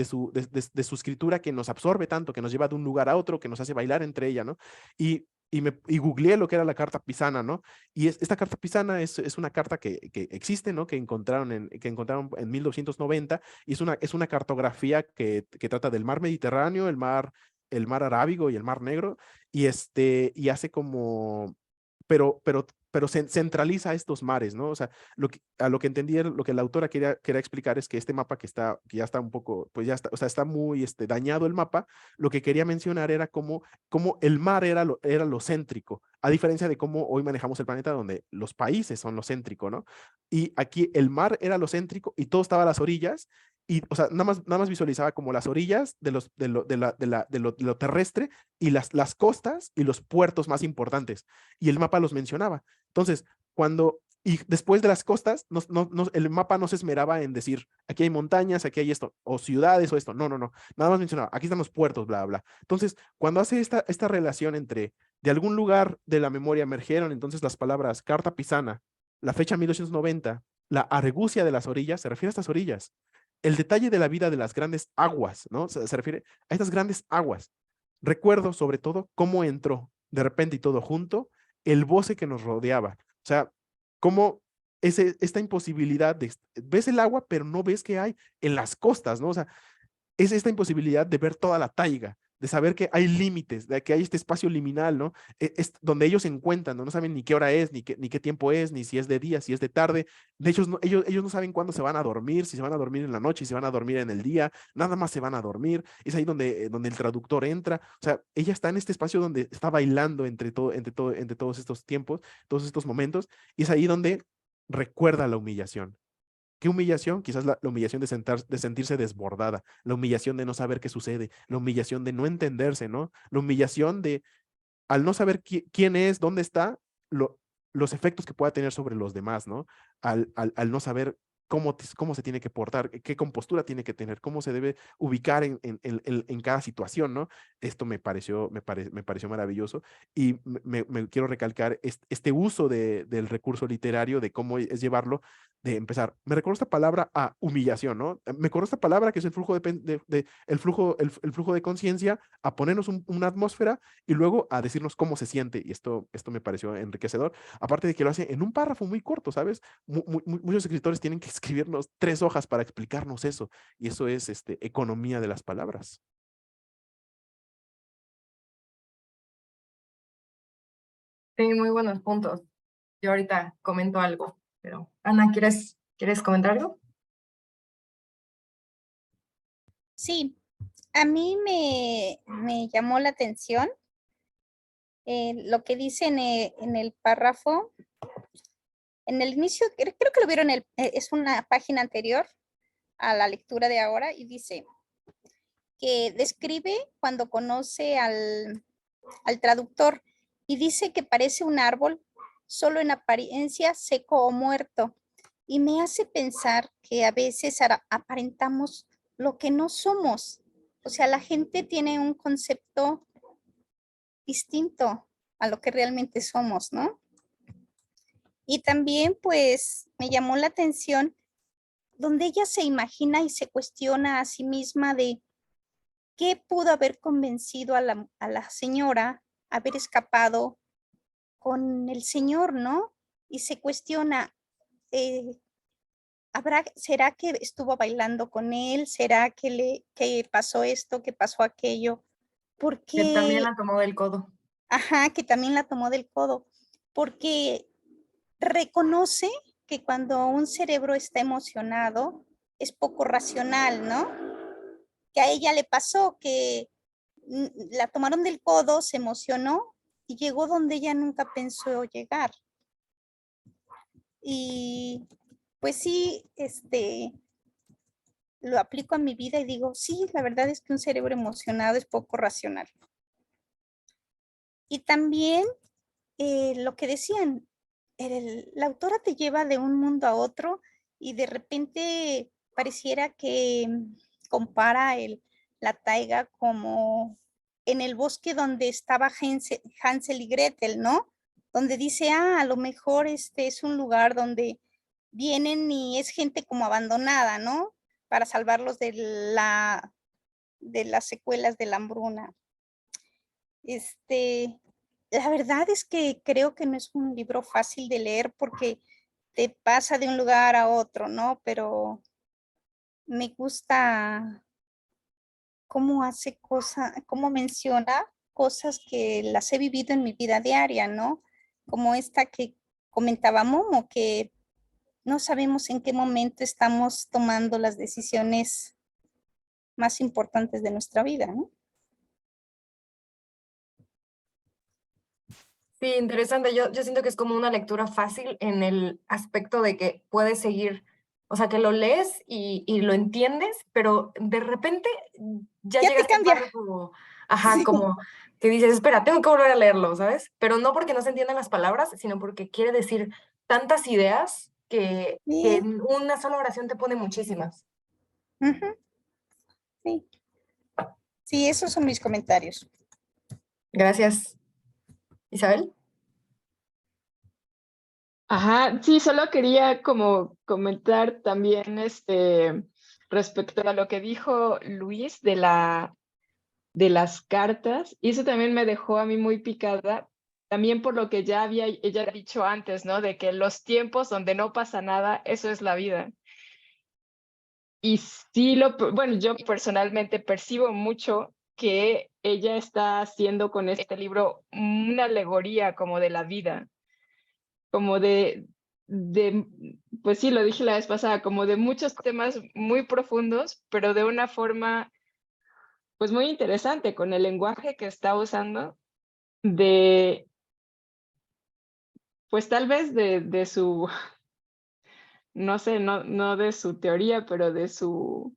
B: su escritura, que nos absorbe tanto, que nos lleva de un lugar a otro, que nos hace bailar entre ella, ¿no? Y googleé lo que era la carta pisana, ¿no? Y esta carta pisana es una carta que existe, ¿no? Que encontraron en 1290, y es una cartografía que trata del mar Mediterráneo, el mar Arábigo y el mar Negro, y hace como, pero pero centraliza estos mares, ¿no? O sea, a lo que entendí, lo que la autora quería explicar es que este mapa que ya está un poco, pues ya está, o sea, está muy dañado el mapa, lo que quería mencionar era cómo el mar era lo céntrico, a diferencia de cómo hoy manejamos el planeta, donde los países son lo céntrico, ¿no? Y aquí el mar era lo céntrico y todo estaba a las orillas, y, o sea, nada más visualizaba como las orillas de lo terrestre y las costas y los puertos más importantes, y el mapa los mencionaba. Entonces, y después de las costas, el mapa no se esmeraba en decir, aquí hay montañas, aquí hay esto, o ciudades o esto, no, nada más mencionaba, aquí están los puertos, bla, bla. Entonces, cuando hace esta relación entre, de algún lugar de la memoria emergieron entonces las palabras carta pisana, la fecha 1890, la argucia de las orillas, se refiere a estas orillas. El detalle de la vida de las grandes aguas, ¿no? Se refiere a estas grandes aguas. Recuerdo sobre todo cómo entró de repente y todo junto el bosque que nos rodeaba. O sea, cómo esta imposibilidad ves el agua, pero no ves qué hay en las costas, ¿no? O sea, es esta imposibilidad de ver toda la taiga, de saber que hay límites, de que hay este espacio liminal, ¿no? Es donde ellos se encuentran, ¿no? No saben ni qué hora es, ni qué tiempo es, ni si es de día, si es de tarde. De hecho, ellos no saben cuándo se van a dormir, si se van a dormir en la noche, si se van a dormir en el día, nada más se van a dormir. Es ahí donde el traductor entra. O sea, ella está en este espacio donde está bailando entre todos estos tiempos, todos estos momentos, y es ahí donde recuerda la humillación. ¿Qué humillación? Quizás la humillación de sentirse desbordada, la humillación de no saber qué sucede, la humillación de no entenderse, ¿no? La humillación de, al no saber quién es, dónde está, los efectos que pueda tener sobre los demás, ¿no? Al no saber cómo se tiene que portar, qué compostura tiene que tener, cómo se debe ubicar en cada situación, ¿no? Esto me pareció maravilloso, y me quiero recalcar este uso del recurso literario, de cómo es llevarlo, de empezar. Me recuerdo esta palabra a humillación, ¿no? Me recuerdo esta palabra que es el flujo el flujo de conciencia, a ponernos una atmósfera y luego a decirnos cómo se siente, y esto me pareció enriquecedor, aparte de que lo hace en un párrafo muy corto, ¿sabes? Muchos escritores tienen que escribirnos 3 hojas para explicarnos eso, y eso es economía de las palabras.
A: Sí, muy buenos puntos. Yo ahorita comento algo, pero Ana, ¿quieres comentar algo?
E: Sí, a mí me llamó la atención lo que dice en el párrafo, en el inicio, creo que lo vieron, es una página anterior a la lectura de ahora, y dice que describe cuando conoce al traductor, y dice que parece un árbol solo en apariencia seco o muerto, y me hace pensar que a veces aparentamos lo que no somos. O sea, la gente tiene un concepto distinto a lo que realmente somos, ¿no? Y también, pues, me llamó la atención donde ella se imagina y se cuestiona a sí misma de qué pudo haber convencido a la señora a haber escapado con el señor, ¿no? Y se cuestiona, ¿será que estuvo bailando con él? ¿Será que pasó esto, que pasó aquello?
A: Que también
E: Porque,
A: la tomó del codo.
E: ajá, que también la tomó del codo, porque reconoce que cuando un cerebro está emocionado es poco racional, ¿no? Que a ella le pasó que la tomaron del codo, se emocionó y llegó donde ella nunca pensó llegar. Y pues sí, lo aplico a mi vida y digo, sí, la verdad es que un cerebro emocionado es poco racional. Y también lo que decían, la autora te lleva de un mundo a otro y de repente pareciera que compara la taiga como en el bosque donde estaba Hansel y Gretel, ¿no? Donde dice, a lo mejor este es un lugar donde vienen y es gente como abandonada, ¿no? Para salvarlos de las secuelas de la hambruna. La verdad es que creo que no es un libro fácil de leer porque te pasa de un lugar a otro, ¿no? Pero me gusta cómo cómo menciona cosas que las he vivido en mi vida diaria, ¿no? Como esta que comentaba Momo, que no sabemos en qué momento estamos tomando las decisiones más importantes de nuestra vida, ¿no?
A: Sí, interesante. Yo siento que es como una lectura fácil en el aspecto de que puedes seguir, o sea, que lo lees y lo entiendes, pero de repente ya
E: Ya te
A: llegaste a un
E: cambia.
A: párrafo, ajá,
E: Sí.
A: como que dices, espera, tengo que volver a leerlo, ¿sabes? Pero no porque no se entiendan las palabras, sino porque quiere decir tantas ideas que
E: Sí.
A: en una sola oración te pone muchísimas.
E: Ujú, sí. Sí, esos son mis comentarios.
A: Gracias, Isabel.
D: Ajá, sí, solo quería como comentar también respecto a lo que dijo Luis de las cartas, y eso también me dejó a mí muy picada, también por lo que ya había ella dicho antes, ¿no? De que los tiempos donde no pasa nada, eso es la vida. Y sí, bueno, yo personalmente percibo mucho que ella está haciendo con este libro una alegoría como de la vida, como de, pues sí, lo dije la vez pasada, como de muchos temas muy profundos, pero de una forma, pues muy interesante, con el lenguaje que está usando, de, pues tal vez de su, no sé, no de su teoría, pero de su,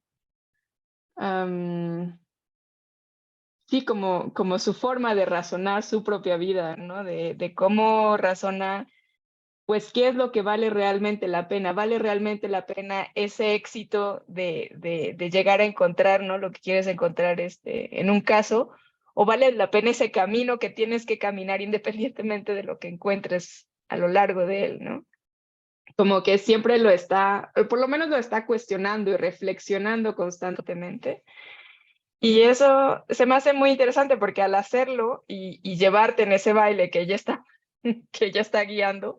D: sí, como su forma de razonar su propia vida, ¿no? De cómo razona, pues, qué es lo que vale realmente la pena. ¿Vale realmente la pena ese éxito de llegar a encontrar, ¿no? Lo que quieres encontrar en un caso? ¿O vale la pena ese camino que tienes que caminar independientemente de lo que encuentres a lo largo de él, ¿no? Como que siempre lo está, o por lo menos lo está cuestionando y reflexionando constantemente. Y eso se me hace muy interesante porque al hacerlo y llevarte en ese baile que ella está, que ella está guiando,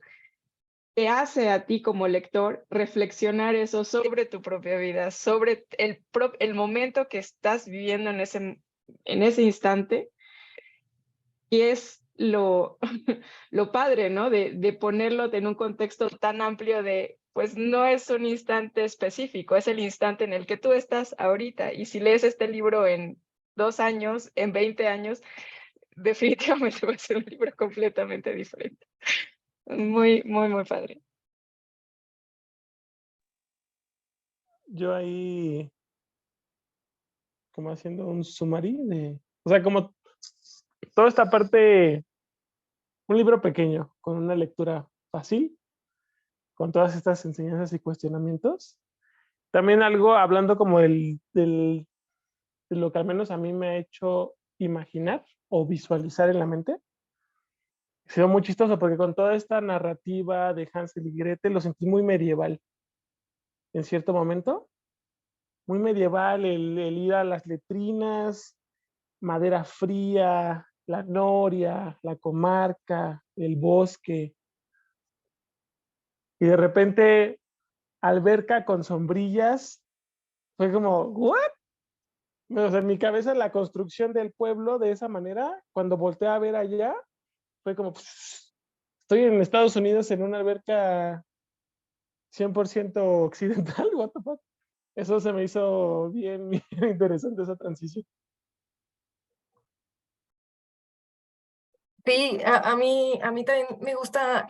D: te hace a ti como lector reflexionar eso sobre tu propia vida, sobre el momento que estás viviendo en ese instante. Y es lo padre, ¿no? De ponerlo en un contexto tan amplio de, pues no es un instante específico, es el instante en el que tú estás ahorita. Y si lees este libro en 2 años, en 20 años, definitivamente va a ser un libro completamente diferente. Muy, muy, muy padre.
C: Yo ahí como haciendo un summary de, o sea, como toda esta parte, un libro pequeño, con una lectura fácil, con todas estas enseñanzas y cuestionamientos. También algo hablando como de lo que al menos a mí me ha hecho imaginar o visualizar en la mente. Ha sido muy chistoso porque con toda esta narrativa de Hansel y Gretel lo sentí muy medieval en cierto momento. Muy medieval el ir a las letrinas, madera fría, la noria, la comarca, el bosque. Y de repente alberca con sombrillas. Fue como, ¿what? O sea, en mi cabeza la construcción del pueblo de esa manera, cuando volteé a ver allá, fue como, pss, estoy en Estados Unidos en una alberca 100% occidental, what the fuck. Eso se me hizo bien, bien interesante esa transición.
A: Sí, a mí también me gusta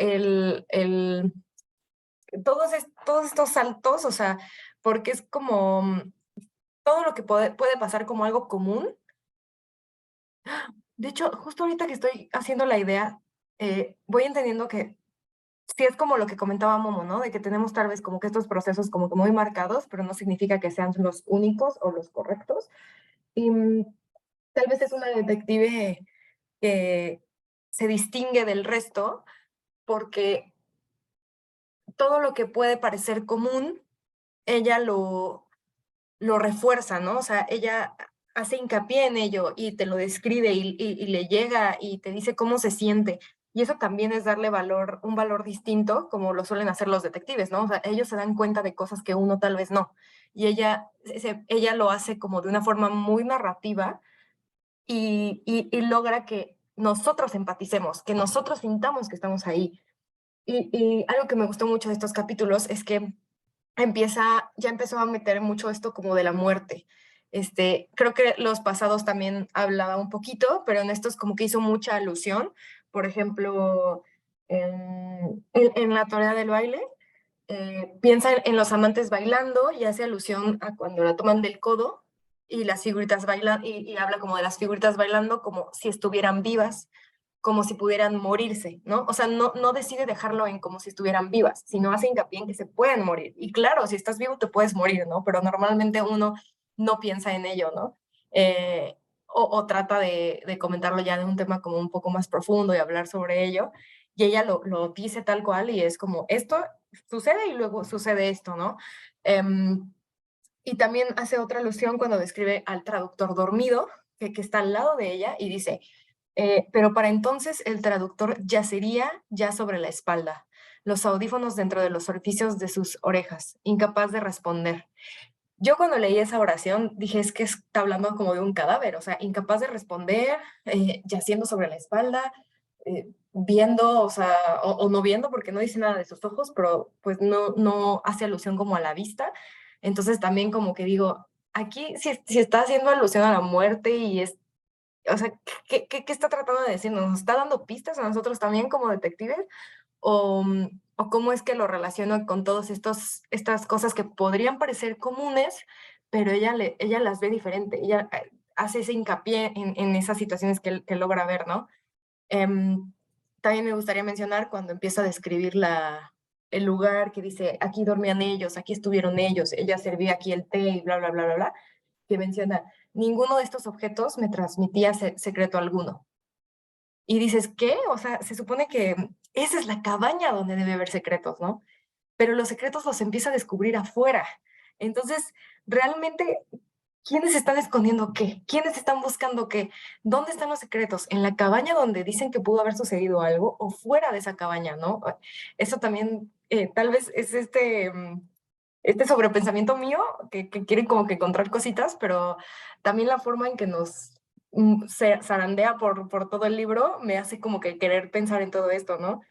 A: todos estos saltos, o sea, porque es como todo lo que puede pasar como algo común. De hecho, justo ahorita que estoy haciendo la idea, voy entendiendo que sí es como lo que comentaba Momo, ¿no? De que tenemos tal vez como que estos procesos como que muy marcados, pero no significa que sean los únicos o los correctos. Y tal vez es una detective que se distingue del resto porque todo lo que puede parecer común, ella lo refuerza, ¿no? O sea, ella hace hincapié en ello y te lo describe y le llega y te dice cómo se siente. Y eso también es darle valor, un valor distinto, como lo suelen hacer los detectives, ¿no? O sea, ellos se dan cuenta de cosas que uno tal vez no. Y ella lo hace como de una forma muy narrativa y logra que nosotros empaticemos, que nosotros sintamos que estamos ahí. Y algo que me gustó mucho de estos capítulos es que ya empezó a meter mucho esto como de la muerte. Creo que los pasados también hablaba un poquito, pero en estos como que hizo mucha alusión. Por ejemplo, en la teoría del baile, piensa en los amantes bailando y hace alusión a cuando la toman del codo y las figuritas bailan, y habla como de las figuritas bailando como si estuvieran vivas, como si pudieran morirse, ¿no? O sea, no decide dejarlo en como si estuvieran vivas, sino hace hincapié en que se pueden morir. Y claro, si estás vivo te puedes morir, ¿no? Pero normalmente uno no piensa en ello, ¿no? O trata de comentarlo ya de un tema como un poco más profundo y hablar sobre ello. Y ella lo dice tal cual y es como, esto sucede y luego sucede esto, ¿no? Y también hace otra alusión cuando describe al traductor dormido, que está al lado de ella, y dice, pero para entonces el traductor yacería ya sobre la espalda, los audífonos dentro de los orificios de sus orejas, incapaz de responder. Yo cuando leí esa oración dije, es que está hablando como de un cadáver, o sea, incapaz de responder, yaciendo sobre la espalda, viendo, o sea, o no viendo porque no dice nada de sus ojos, pero pues no hace alusión como a la vista. Entonces también como que digo, aquí si está haciendo alusión a la muerte y es, o sea, ¿qué está tratando de decirnos? ¿Nos está dando pistas a nosotros también como detectives? ¿O cómo es que lo relaciona con todas estas cosas que podrían parecer comunes, pero ella las ve diferente? Ella hace ese hincapié en esas situaciones que logra ver, ¿no? También me gustaría mencionar cuando empieza a describir el lugar que dice, aquí dormían ellos, aquí estuvieron ellos, ella servía aquí el té y bla, bla, bla, bla, bla, que menciona, ninguno de estos objetos me transmitía secreto alguno. Y dices, ¿qué? O sea, se supone que esa es la cabaña donde debe haber secretos, ¿no? Pero los secretos los empieza a descubrir afuera. Entonces, realmente, ¿quiénes están escondiendo qué? ¿Quiénes están buscando qué? ¿Dónde están los secretos? ¿En la cabaña donde dicen que pudo haber sucedido algo o fuera de esa cabaña, no? Eso también, tal vez es este sobrepensamiento mío, que quiere como que encontrar cositas, pero también la forma en que nos se zarandea por todo el libro me hace como que querer pensar en todo esto, ¿no?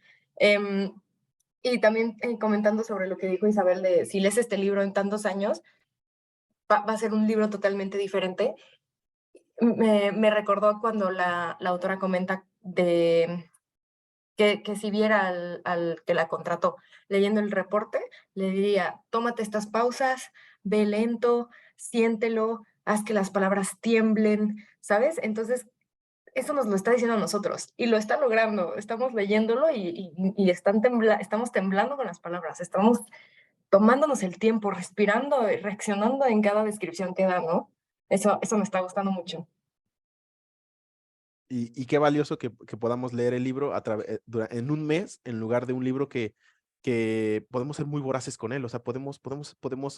A: Y también comentando sobre lo que dijo Isabel de si lees este libro en tantos años, va a ser un libro totalmente diferente. Me recordó cuando la autora comenta de que si viera al que la contrató leyendo el reporte, le diría, tómate estas pausas, ve lento, siéntelo, haz que las palabras tiemblen, ¿sabes? Entonces, eso nos lo está diciendo a nosotros y lo está logrando. Estamos leyéndolo y estamos temblando con las palabras, estamos tomándonos el tiempo, respirando y reaccionando en cada descripción que da, ¿no? Eso me está gustando mucho.
B: Y qué valioso que podamos leer el libro en un mes, en lugar de un libro que podemos ser muy voraces con él. O sea, podemos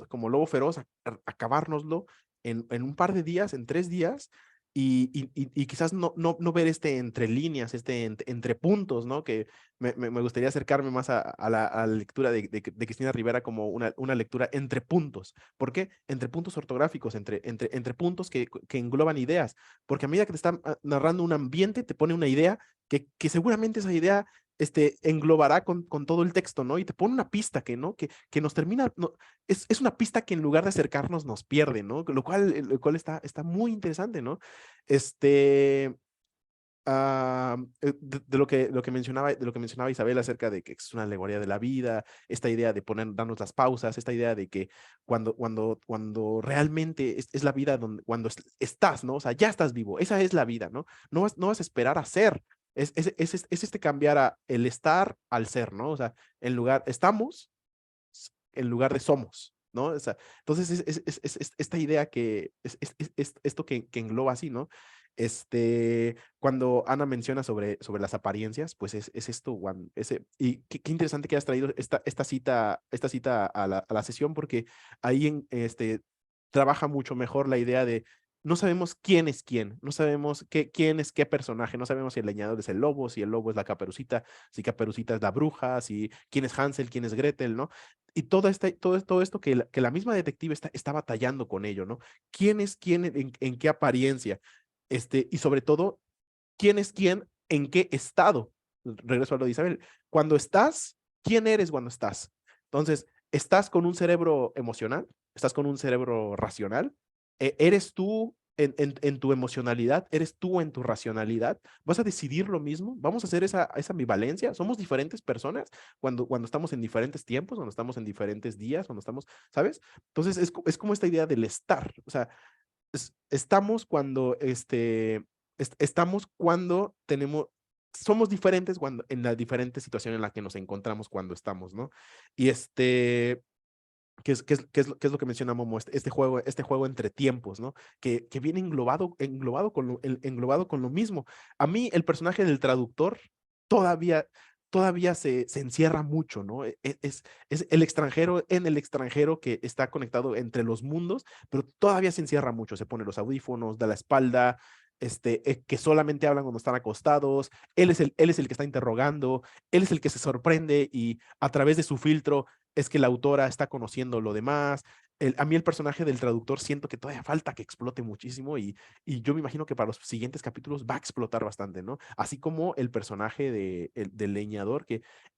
B: como lobo feroz, acabárnoslo en un par de días, en 3 días, y quizás no ver entre líneas, entre puntos, ¿no? Que me gustaría acercarme más a la lectura de Cristina Rivera como una lectura entre puntos. ¿Por qué? Entre puntos ortográficos, entre puntos que engloban ideas. Porque a medida que te está narrando un ambiente, te pone una idea que seguramente esa idea englobará con todo el texto, ¿no? Y te pone una pista ¿no? Que nos termina, no, es una pista que en lugar de acercarnos nos pierde, ¿no? Lo cual está muy interesante, ¿no? De lo que mencionaba Isabel acerca de que es una alegoría de la vida, esta idea de darnos las pausas, esta idea de que cuando realmente es la vida cuando estás, ¿no? O sea, ya estás vivo, esa es la vida, ¿no? No vas a esperar a ser. Es cambiar el estar al ser, ¿no? O sea, estamos en lugar de somos, ¿no? O sea, entonces es esta idea es esto que engloba así, ¿no? Cuando Ana menciona sobre las apariencias, pues es esto, Juan, y qué interesante que hayas traído esta cita a la sesión, porque ahí trabaja mucho mejor la idea de no sabemos quién es quién, no sabemos quién es qué personaje, no sabemos si el leñador es el lobo, si el lobo es la Caperucita, si Caperucita es la bruja, si quién es Hansel, quién es Gretel, ¿no? Y todo esto que la misma detective está batallando con ello, ¿no? ¿Quién es quién en qué apariencia? Y sobre todo, ¿quién es quién en qué estado? Regreso a lo de Isabel. Cuando estás quién eres cuando estás. Entonces, ¿estás con un cerebro emocional? ¿Estás con un cerebro racional? ¿Eres tú en tu emocionalidad? ¿Eres tú en tu racionalidad? ¿Vas a decidir lo mismo? ¿Vamos a hacer esa ambivalencia? ¿Somos diferentes personas cuando estamos en diferentes tiempos, cuando estamos en diferentes días, cuando estamos, ¿sabes? Entonces, es como esta idea del estar. O sea, estamos cuando, estamos cuando tenemos, somos diferentes cuando, en la diferente situación en la que nos encontramos cuando estamos, ¿no? Y ¿qué es lo que menciona Momo? Este juego entre tiempos, ¿no? Que viene englobado con lo mismo. A mí, el personaje del traductor todavía se encierra mucho, ¿no? Es el extranjero en el extranjero que está conectado entre los mundos, pero todavía se encierra mucho. Se pone los audífonos, da la espalda, que solamente hablan cuando están acostados. Él es el que está interrogando, él es el que se sorprende y a través de su filtro es que la autora está conociendo lo demás. A mí el personaje del traductor siento que todavía falta que explote muchísimo y yo me imagino que para los siguientes capítulos va a explotar bastante, ¿no? Así como el personaje del leñador,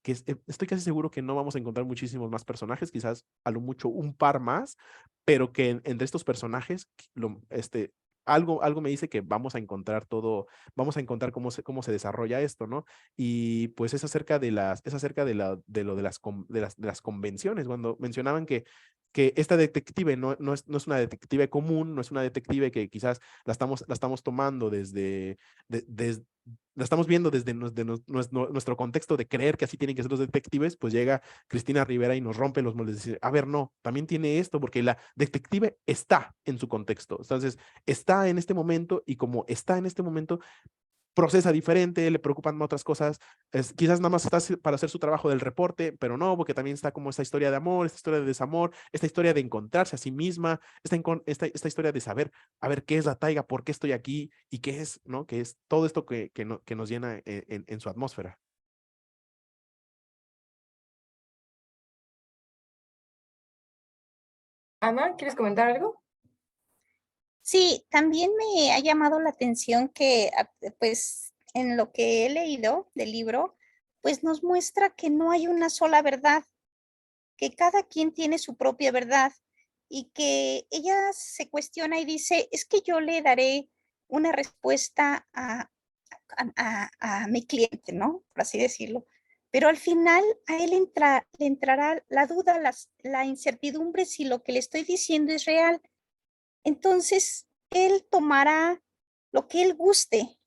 B: estoy casi seguro que no vamos a encontrar muchísimos más personajes, quizás a lo mucho un par más, pero que entre estos personajes, algo me dice que vamos a encontrar cómo se desarrolla esto, ¿no? Y pues es acerca de las convenciones, cuando mencionaban que esta detective no es una detective común, no es una detective que quizás la estamos tomando la estamos viendo desde nuestro contexto de creer que así tienen que ser los detectives, pues llega Cristina Rivera y nos rompe los moldes, decir, a ver, no, también tiene esto, porque la detective está en su contexto, entonces está en este momento y como está en este momento, procesa diferente, le preocupan otras cosas, quizás nada más está para hacer su trabajo del reporte, pero no, porque también está como esta historia de amor, esta historia de desamor, esta historia de encontrarse a sí misma, esta historia de saber, a ver, qué es la taiga, por qué estoy aquí y qué es, ¿no? Que es todo esto que nos llena en su atmósfera.
A: Ana, ¿quieres comentar algo?
E: Sí, también me ha llamado la atención que, pues, en lo que he leído del libro, pues nos muestra que no hay una sola verdad, que cada quien tiene su propia verdad y que ella se cuestiona y dice, es que yo le daré una respuesta a mi cliente, ¿no? Por así decirlo. Pero al final a él le entrará la duda, la incertidumbre si lo que le estoy diciendo es real. Entonces, él tomará lo que él guste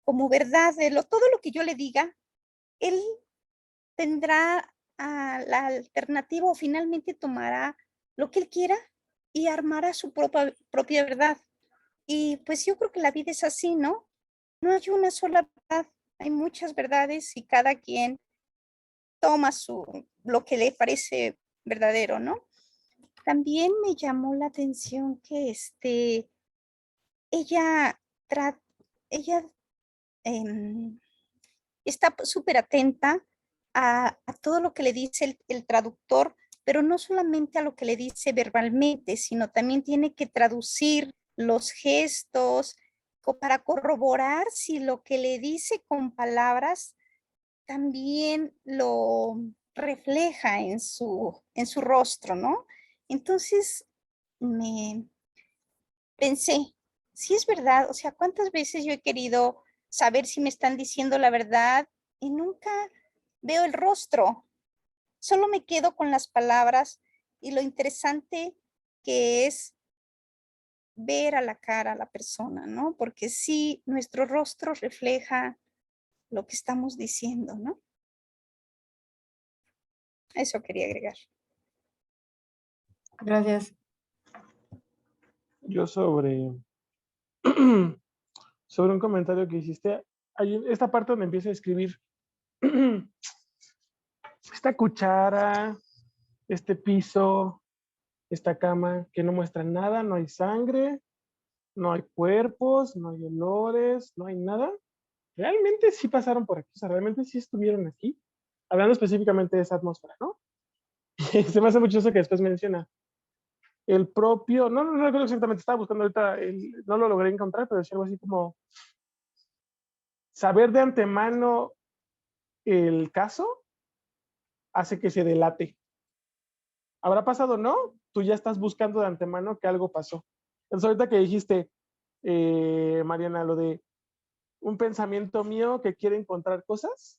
E: como verdad, todo lo que yo le diga, él tendrá la alternativa o finalmente tomará lo que él quiera y armará su propia verdad. Y pues yo creo que la vida es así, ¿no? No hay una sola verdad, hay muchas verdades y cada quien toma lo que le parece verdadero, ¿no? También me llamó la atención que ella, ella está súper atenta a todo lo que le dice el traductor, pero no solamente a lo que le dice verbalmente, sino también tiene que traducir los gestos para corroborar si lo que le dice con palabras también lo refleja en su rostro, ¿no? Entonces me pensé, si es verdad, o sea, ¿cuántas veces yo he querido saber si me están diciendo la verdad y nunca veo el rostro? Solo me quedo con las palabras y lo interesante que es ver a la cara a la persona, ¿no? Porque sí, nuestro rostro refleja lo que estamos diciendo, ¿no? Eso quería agregar.
A: Gracias.
C: Yo sobre un comentario que hiciste, hay esta parte donde empieza a escribir esta cuchara, este piso, esta cama que no muestra nada, no hay sangre, no hay cuerpos, no hay olores, no hay nada. Realmente sí pasaron por aquí, o sea, realmente sí estuvieron aquí, hablando específicamente de esa atmósfera, ¿no? Y se me hace mucho eso que después menciona. El propio, no recuerdo exactamente, estaba buscando ahorita, no lo logré encontrar, pero decía algo así como saber de antemano el caso hace que se delate. ¿Habrá pasado? No, tú ya estás buscando de antemano que algo pasó. Entonces ahorita que dijiste, Mariana, lo de un pensamiento mío que quiere encontrar cosas,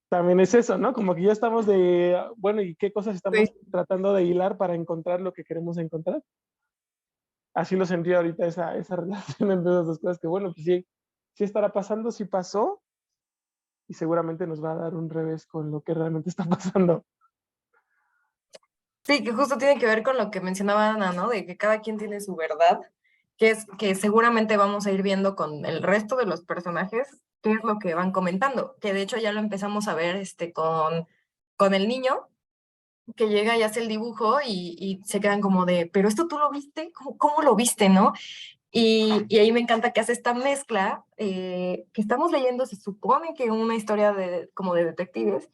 C: también es eso, ¿no? Como que ya estamos de, bueno, ¿y qué cosas estamos
A: Sí.
C: tratando de hilar para encontrar lo que queremos encontrar? Así lo sentí ahorita esa relación entre esas dos cosas, que bueno, pues sí, sí estará pasando, sí pasó, y seguramente nos va a dar un revés con lo que realmente está pasando.
A: Sí, que justo tiene que ver con lo que mencionaba Ana, ¿no? De que cada quien tiene su verdad, que es que seguramente vamos a ir viendo con el resto de los personajes qué es lo que van comentando, que de hecho ya lo empezamos a ver con el niño que llega y hace el dibujo y se quedan como de, pero esto tú lo viste, ¿cómo lo viste, no? Y ahí me encanta que hace esta mezcla que estamos leyendo, se supone que una historia como de detectives,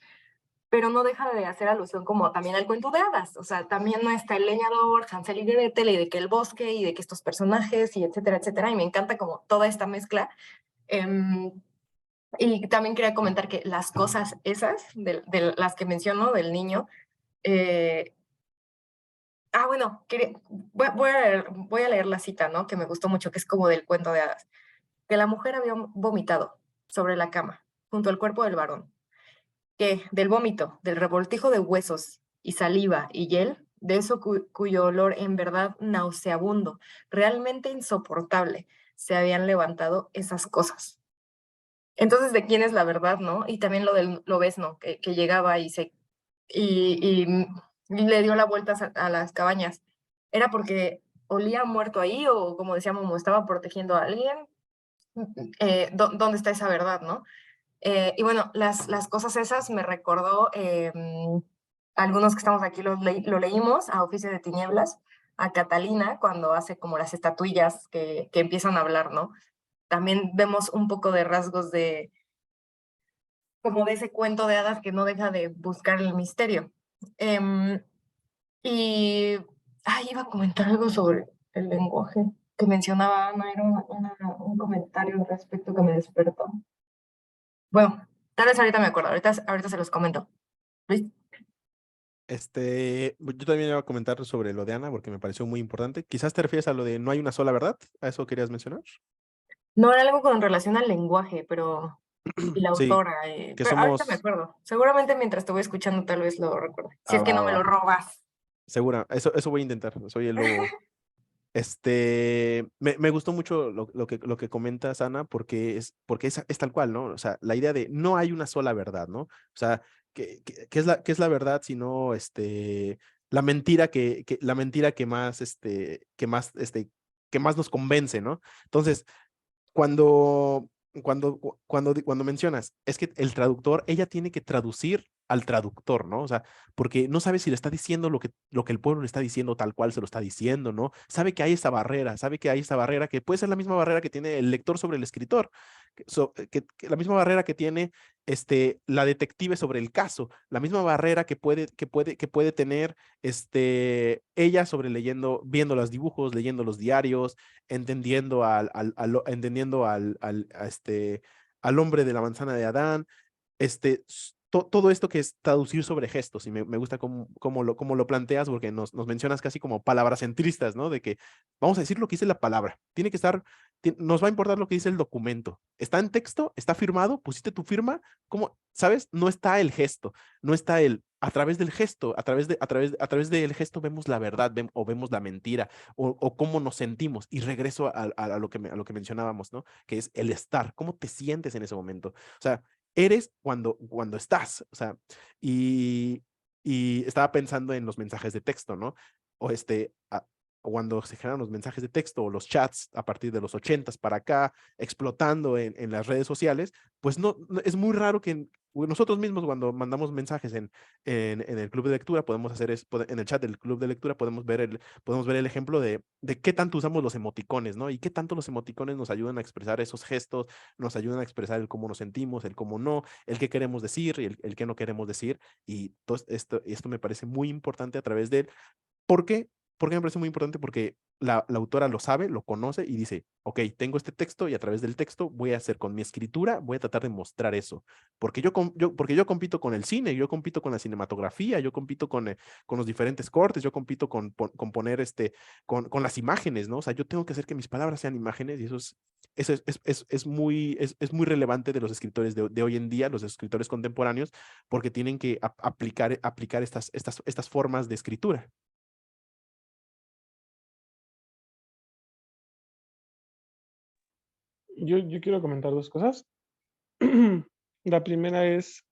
A: pero no deja de hacer alusión como también al cuento de hadas. O sea, también no está el leñador, Hansel y Gretel, y de que el bosque, y de que estos personajes, y etcétera, etcétera. Y me encanta como toda esta mezcla. Em, y también quería comentar que las cosas esas, de las que menciono del niño, eh, bueno, voy a leer la cita, ¿no? Que me gustó mucho, que es como del cuento de hadas. Que la mujer había vomitado sobre la cama, junto al cuerpo del varón, que del vómito, del revoltijo de huesos y saliva y hiel, de eso cuyo olor en verdad nauseabundo, realmente insoportable, se habían levantado esas cosas. Entonces, ¿de quién es la verdad, no? Y también lo del lobezno, que llegaba y le dio la vuelta a las cabañas. ¿Era porque olía muerto ahí o, como decíamos, como estaba protegiendo a alguien? ¿Dónde está esa verdad, no? Y bueno, las cosas esas me recordó, algunos que estamos aquí lo leímos, a Oficio de Tinieblas, a Catalina, cuando hace como las estatuillas que empiezan a hablar, ¿no? También vemos un poco de rasgos como de ese cuento de hadas que no deja de buscar el misterio. Em, y, iba a comentar algo sobre el lenguaje que mencionaba Ana, era un comentario al respecto que me despertó. Bueno, tal vez ahorita me acuerdo, ahorita se los comento. Luis.
B: Yo también iba a comentar sobre lo de Ana porque me pareció muy importante. Quizás te refieres a lo de no hay una sola verdad. ¿A eso querías mencionar?
A: No era algo con relación al lenguaje, pero. Y la
B: Sí,
A: autora.
B: que
A: Pero ahorita me
B: somos...
A: acuerdo. Seguramente mientras te voy escuchando, tal vez lo recuerde. Si
B: Ah,
A: es que no
B: va,
A: me lo
B: va.
A: robas.
B: Segura, eso voy a intentar. Soy el lobo. Me gustó mucho lo que comentas, Ana, porque es tal cual, ¿no? O sea, la idea de no hay una sola verdad, ¿no? O sea, ¿qué es la verdad sino la mentira que más nos convence, ¿no? Entonces, cuando mencionas, es que el traductor, ella tiene que traducir al traductor, ¿no? O sea, porque no sabe si le está diciendo lo que el pueblo le está diciendo tal cual se lo está diciendo, ¿no? Sabe que hay esa barrera, sabe que hay esa barrera que puede ser la misma barrera que tiene el lector sobre el escritor, que la misma barrera que tiene la detective sobre el caso, la misma barrera que puede tener ella sobre viendo los dibujos, leyendo los diarios, entendiendo al hombre de la manzana de Adán, todo esto que es traducir sobre gestos, y me gusta cómo lo planteas, porque nos mencionas casi como palabras centristas, ¿no? De que vamos a decir lo que dice la palabra, tiene que estar, nos va a importar lo que dice el documento, está en texto, está firmado, pusiste tu firma, ¿cómo? ¿Sabes? No está el gesto, no está a través del gesto, a través del gesto vemos la verdad, o vemos la mentira, o cómo nos sentimos, y regreso a lo que mencionábamos, ¿no? Que es el estar, cómo te sientes en ese momento. O sea, eres cuando estás, o sea, y estaba pensando en los mensajes de texto, ¿no? O cuando se generan los mensajes de texto o los chats a partir de los 80s para acá, explotando en las redes sociales, pues es muy raro que nosotros mismos cuando mandamos mensajes en el club de lectura, en el chat del club de lectura podemos ver el ejemplo de qué tanto usamos los emoticones, ¿no? Y qué tanto los emoticones nos ayudan a expresar esos gestos, nos ayudan a expresar el cómo nos sentimos, el cómo no, el qué queremos decir y el qué no queremos decir. Y todo esto me parece muy importante a través de él. ¿Por qué? ¿Por qué me parece muy importante? Porque la autora lo sabe, lo conoce y dice, ok, tengo este texto y a través del texto voy a hacer con mi escritura, voy a tratar de mostrar eso. Porque porque yo compito con el cine, yo compito con la cinematografía, yo compito con los diferentes cortes, yo compito con poner con las imágenes, ¿no? O sea, yo tengo que hacer que mis palabras sean imágenes y es muy relevante de los escritores de hoy en día, los escritores contemporáneos, porque tienen que aplicar estas formas de escritura.
C: Yo quiero comentar dos cosas. La primera es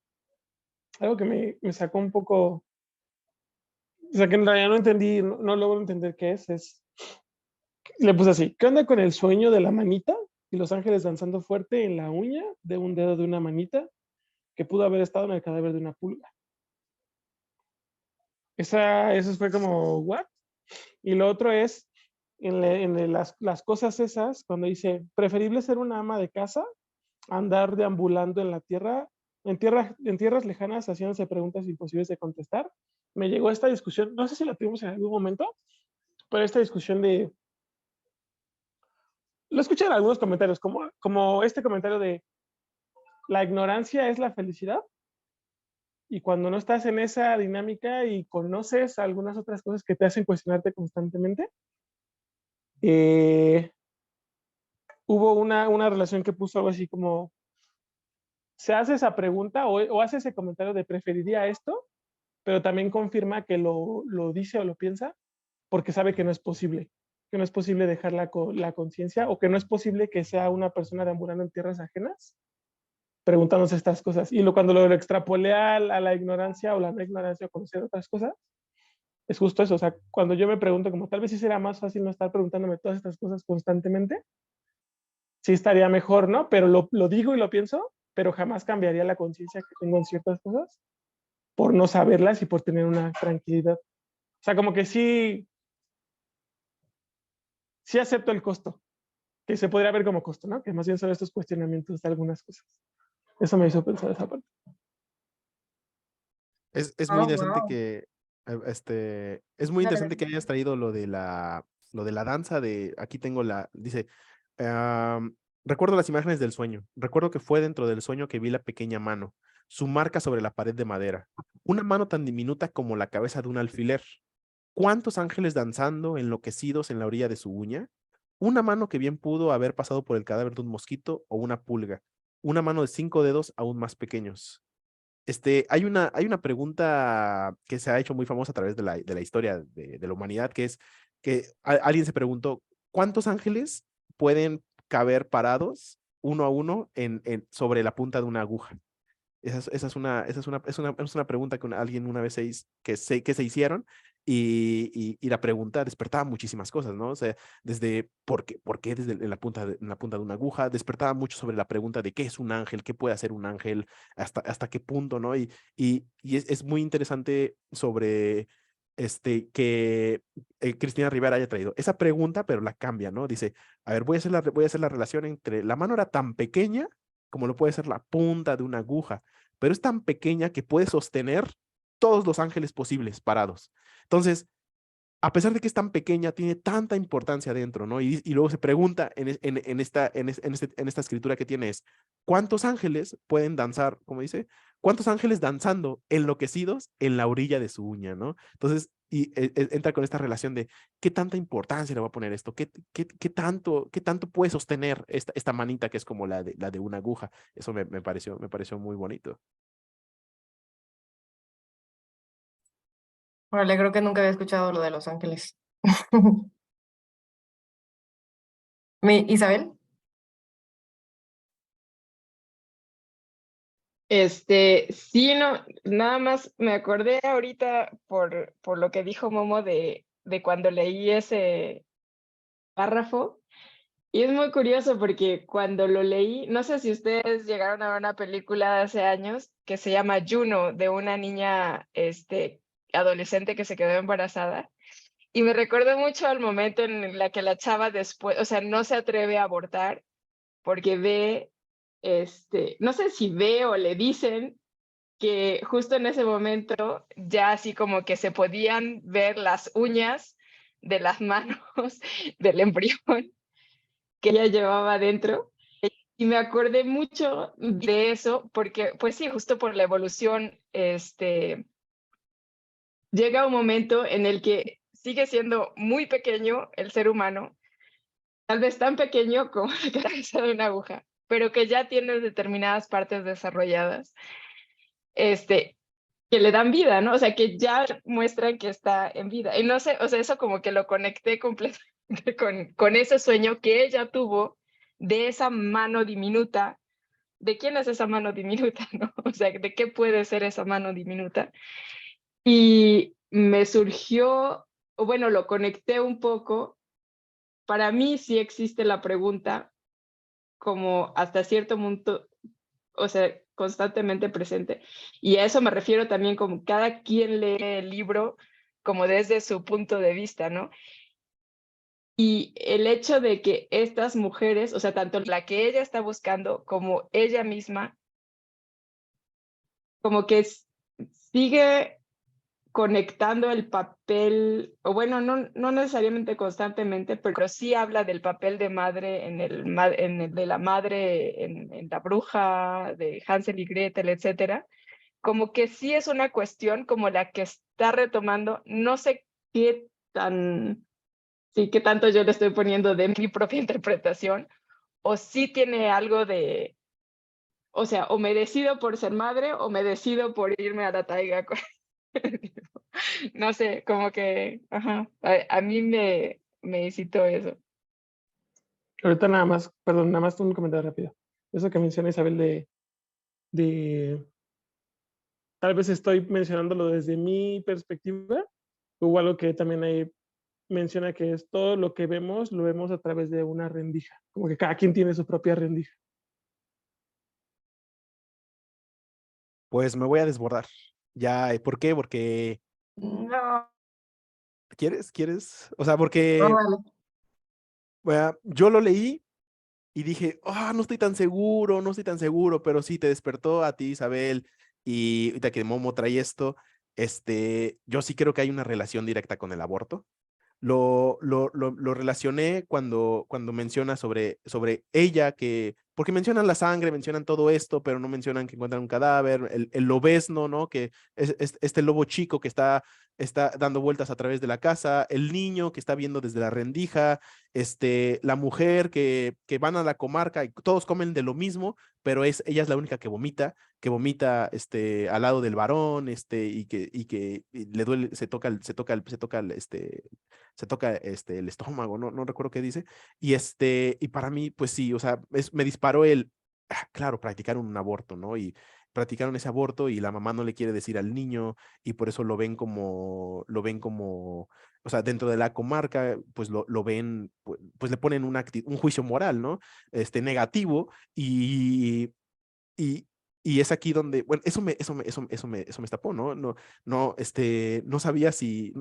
C: algo que me sacó un poco, o sea, que en realidad no entendí, no logro entender qué es, le puse así, ¿qué onda con el sueño de la manita y los ángeles danzando fuerte en la uña de un dedo de una manita que pudo haber estado en el cadáver de una pulga? Eso fue como, ¿what? Y lo otro es, las cosas esas, cuando dice, preferible ser una ama de casa, andar deambulando en la tierra, en tierras lejanas, haciéndose preguntas imposibles de contestar. Me llegó esta discusión, no sé si la tuvimos en algún momento, pero esta discusión de, lo escuché en algunos comentarios, como este comentario de, la ignorancia es la felicidad, y cuando no estás en esa dinámica y conoces algunas otras cosas que te hacen cuestionarte constantemente, hubo una relación que puso algo así como, se hace esa pregunta o hace ese comentario de preferiría esto, pero también confirma que lo dice o lo piensa porque sabe que no es posible dejar la conciencia o que no es posible que sea una persona deambulando en tierras ajenas preguntándose estas cosas. Y cuando lo extrapolé a la ignorancia o la no ignorancia o conocer otras cosas, es justo eso. O sea, cuando yo me pregunto, como tal vez sí será más fácil no estar preguntándome todas estas cosas constantemente, sí estaría mejor, ¿no? Pero lo digo y lo pienso, pero jamás cambiaría la conciencia que tengo en ciertas cosas por no saberlas y por tener una tranquilidad. O sea, como que sí acepto el costo, que se podría ver como costo, ¿no? Que más bien son estos cuestionamientos de algunas cosas. Eso me hizo pensar esa parte.
B: Es muy
A: Oh,
B: interesante
A: wow.
B: es muy
A: Dale,
B: interesante
A: dale.
B: que hayas traído lo de la danza aquí tengo dice, recuerdo las imágenes del sueño, recuerdo que fue dentro del sueño que vi la pequeña mano, su marca sobre la pared de madera, una mano tan diminuta como la cabeza de un alfiler. ¿Cuántos ángeles danzando, enloquecidos en la orilla de su uña? Una mano que bien pudo haber pasado por el cadáver de un mosquito o una pulga, una mano de 5 dedos aún más pequeños. Hay una pregunta que se ha hecho muy famosa a través de la historia de la humanidad, que es que alguien se preguntó, ¿cuántos ángeles pueden caber parados uno a uno sobre la punta de una aguja? Es una pregunta que alguien una vez que se hicieron y la pregunta despertaba muchísimas cosas, ¿no? O sea, desde por qué desde en la punta de una aguja, despertaba mucho sobre la pregunta de qué es un ángel, qué puede hacer un ángel, hasta qué punto, ¿no? Y es muy interesante sobre que Cristina Rivera haya traído esa pregunta, pero la cambia, ¿no? Dice, a ver, voy a hacer la relación entre la mano era tan pequeña como lo puede ser la punta de una aguja, pero es tan pequeña que puede sostener todos los ángeles posibles parados. Entonces, a pesar de que es tan pequeña, tiene tanta importancia dentro, ¿no? Y luego se pregunta en esta escritura que tiene es, ¿cuántos ángeles pueden danzar, como dice? ¿Cuántos ángeles danzando enloquecidos en la orilla de su uña, ¿no? Entonces, entra con esta relación de qué tanta importancia le va a poner esto, qué tanto puede sostener esta manita que es como la de una aguja. Eso me pareció muy bonito.
A: Órale, creo que nunca había escuchado lo de Los Ángeles. Isabel.
D: Sí, no, nada más me acordé ahorita por lo que dijo Momo de cuando leí ese párrafo. Y es muy curioso porque cuando lo leí, no sé si ustedes llegaron a ver una película de hace años que se llama Juno, de una niña adolescente que se quedó embarazada. Y me recuerdo mucho al momento en la que la chava después, o sea, no se atreve a abortar porque no sé si ve o le dicen que justo en ese momento ya así como que se podían ver las uñas de las manos del embrión que ella llevaba dentro. Y me acordé mucho de eso porque, pues sí, justo por la evolución, llega un momento en el que sigue siendo muy pequeño el ser humano, tal vez tan pequeño como la cabeza de una aguja, pero que ya tiene determinadas partes desarrolladas, que le dan vida, ¿no? O sea, que ya muestran que está en vida. Y no sé, o sea, eso como que lo conecté completamente con ese sueño que ella tuvo de esa mano diminuta. ¿De quién es esa mano diminuta, no? O sea, ¿de qué puede ser esa mano diminuta? Y me surgió, o bueno, lo conecté un poco. Para mí sí existe la pregunta como hasta cierto punto, o sea, constantemente presente. Y a eso me refiero también como cada quien lee el libro como desde su punto de vista, ¿no? Y el hecho de que estas mujeres, o sea, tanto la que ella está buscando como ella misma, como que sigue conectando el papel, o bueno, no necesariamente constantemente, pero sí habla del papel de madre en el de la madre, en La Bruja, de Hansel y Gretel, etcétera. Como que sí es una cuestión como la que está retomando, no sé qué tanto yo le estoy poniendo de mi propia interpretación, o sí tiene algo de, o sea, o me decido por ser madre o me decido por irme a la taiga. No sé, como que, ajá, a mí me incitó eso.
C: Ahorita nada más, perdón, nada más un comentario rápido. Eso que menciona Isabel de tal vez estoy mencionándolo desde mi perspectiva, o algo que también ahí menciona que es todo lo que vemos, lo vemos a través de una rendija, como que cada quien tiene su propia rendija.
B: Pues me voy a desbordar. Ya, ¿por qué? Porque,
A: No,
B: ¿quieres? O sea,
A: no,
B: porque
A: vale.
B: yo lo leí y dije, no estoy tan seguro, no estoy tan seguro, pero sí te despertó a ti, Isabel, y ahorita que Momo trae esto, yo sí creo que hay una relación directa con el aborto. Lo relacioné cuando menciona sobre ella, porque mencionan la sangre, mencionan todo esto, pero no mencionan que encuentran un cadáver, el lobezno, ¿no? Que es este lobo chico que está dando vueltas a través de la casa, el niño que está viendo desde la rendija, la mujer que van a la comarca y todos comen de lo mismo, pero ella es la única que vomita al lado del varón, y le duele, se toca el estómago, no recuerdo qué dice, y para mí, pues sí, o sea, me disparó claro, practicaron un aborto, ¿no? Y practicaron ese aborto y la mamá no le quiere decir al niño y por eso o sea, dentro de la comarca, pues lo ven, pues le ponen un juicio moral, ¿no? Negativo y, y es aquí donde, bueno, eso me estapó, ¿no? No sabía si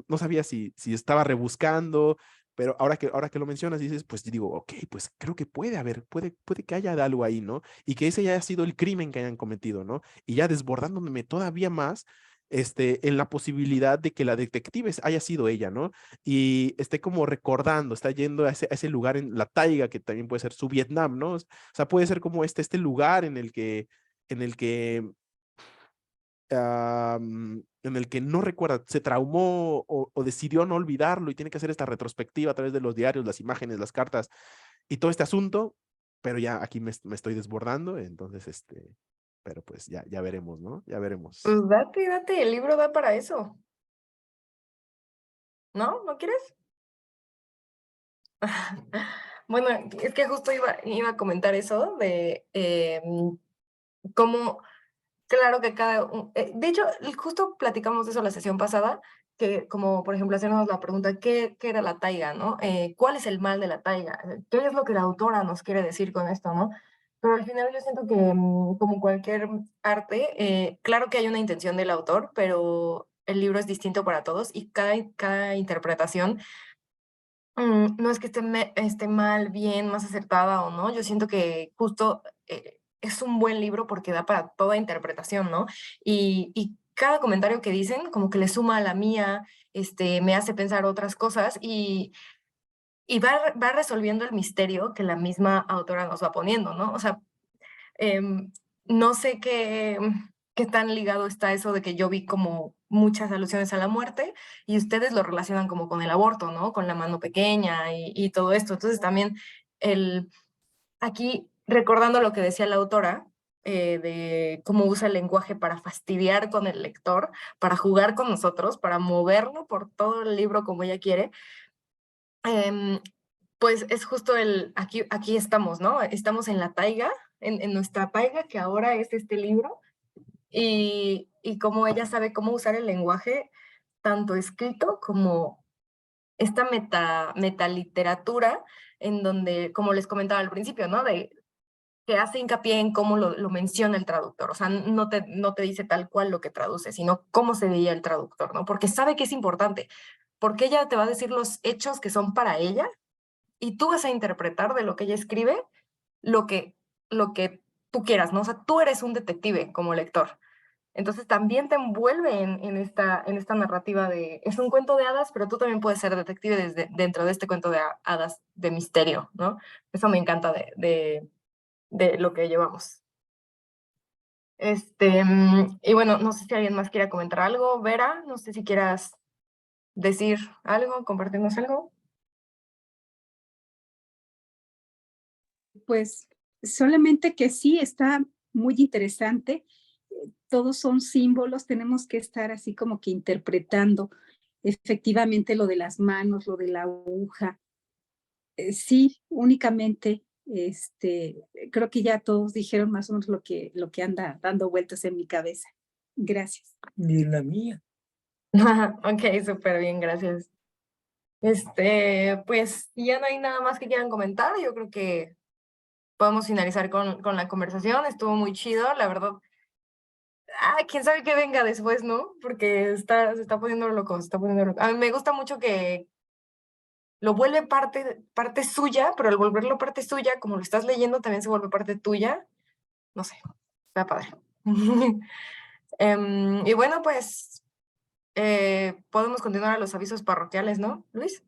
B: estaba rebuscando, pero ahora que lo mencionas, dices, pues digo, ok, pues creo que puede que haya algo ahí, ¿no? Y que ese haya sido el crimen que hayan cometido, ¿no? Y ya desbordándome todavía más, en la posibilidad de que la detective haya sido ella, ¿no? Y esté como recordando, está yendo a ese lugar en la taiga, que también puede ser su Vietnam, ¿no? O sea, puede ser como este lugar en el que no recuerda, se traumó o decidió no olvidarlo y tiene que hacer esta retrospectiva a través de los diarios, las imágenes, las cartas y todo este asunto, pero ya aquí me estoy desbordando, entonces, pero pues ya veremos, ¿no? Ya veremos.
A: Pues date, el libro da para eso. ¿No? ¿No quieres? Bueno, es que justo iba a comentar eso de cómo, claro que de hecho, justo platicamos de eso la sesión pasada, que como por ejemplo hacernos la pregunta, ¿qué era la taiga, no? ¿Cuál es el mal de la taiga? ¿Qué es lo que la autora nos quiere decir con esto, no? Pero al final yo siento que como cualquier arte, claro que hay una intención del autor, pero el libro es distinto para todos y cada interpretación no es que esté mal, bien, más acertada o no. Yo siento que justo es un buen libro porque da para toda interpretación, ¿no? Y cada comentario que dicen como que le suma a la mía, me hace pensar otras cosas y va resolviendo el misterio que la misma autora nos va poniendo, ¿no? O sea, no sé qué tan ligado está eso de que yo vi como muchas alusiones a la muerte y ustedes lo relacionan como con el aborto, ¿no? Con la mano pequeña y todo esto. Entonces también aquí recordando lo que decía la autora, de cómo usa el lenguaje para fastidiar con el lector, para jugar con nosotros, para moverlo por todo el libro como ella quiere, pues es justo aquí estamos, ¿no? Estamos en la taiga, en nuestra taiga, que ahora es este libro, y como ella sabe cómo usar el lenguaje, tanto escrito como esta metaliteratura, en donde, como les comentaba al principio, ¿no? Que hace hincapié en cómo lo menciona el traductor, o sea, no te dice tal cual lo que traduce, sino cómo se veía el traductor, ¿no? Porque sabe que es importante, porque ella te va a decir los hechos que son para ella, y tú vas a interpretar de lo que ella escribe lo que, lo que tú quieras, ¿no? O sea, tú eres un detective como lector. Entonces también te envuelve en esta narrativa de, es un cuento de hadas, pero tú también puedes ser detective dentro de este cuento de hadas de misterio, ¿no? Eso me encanta de lo que llevamos. Y bueno, no sé si alguien más quiera comentar algo. Vera, no sé si quieras decir algo, compartirnos algo.
F: Pues solamente que sí, está muy interesante. Todos son símbolos, tenemos que estar así como que interpretando efectivamente lo de las manos, lo de la aguja. Sí, únicamente, creo que ya todos dijeron más o menos lo que anda dando vueltas en mi cabeza. Gracias.
G: Ni la mía.
A: Ok, súper bien, gracias. Pues ya no hay nada más que quieran comentar. Yo creo que podemos finalizar con la conversación. Estuvo muy chido, la verdad. Quién sabe qué venga después, ¿no? Porque se está poniendo loco, se está poniendo loco. A mí me gusta mucho que lo vuelve parte suya, pero al volverlo parte suya, como lo estás leyendo, también se vuelve parte tuya. No sé, está padre. Y bueno, pues podemos continuar a los avisos parroquiales, ¿no, Luis?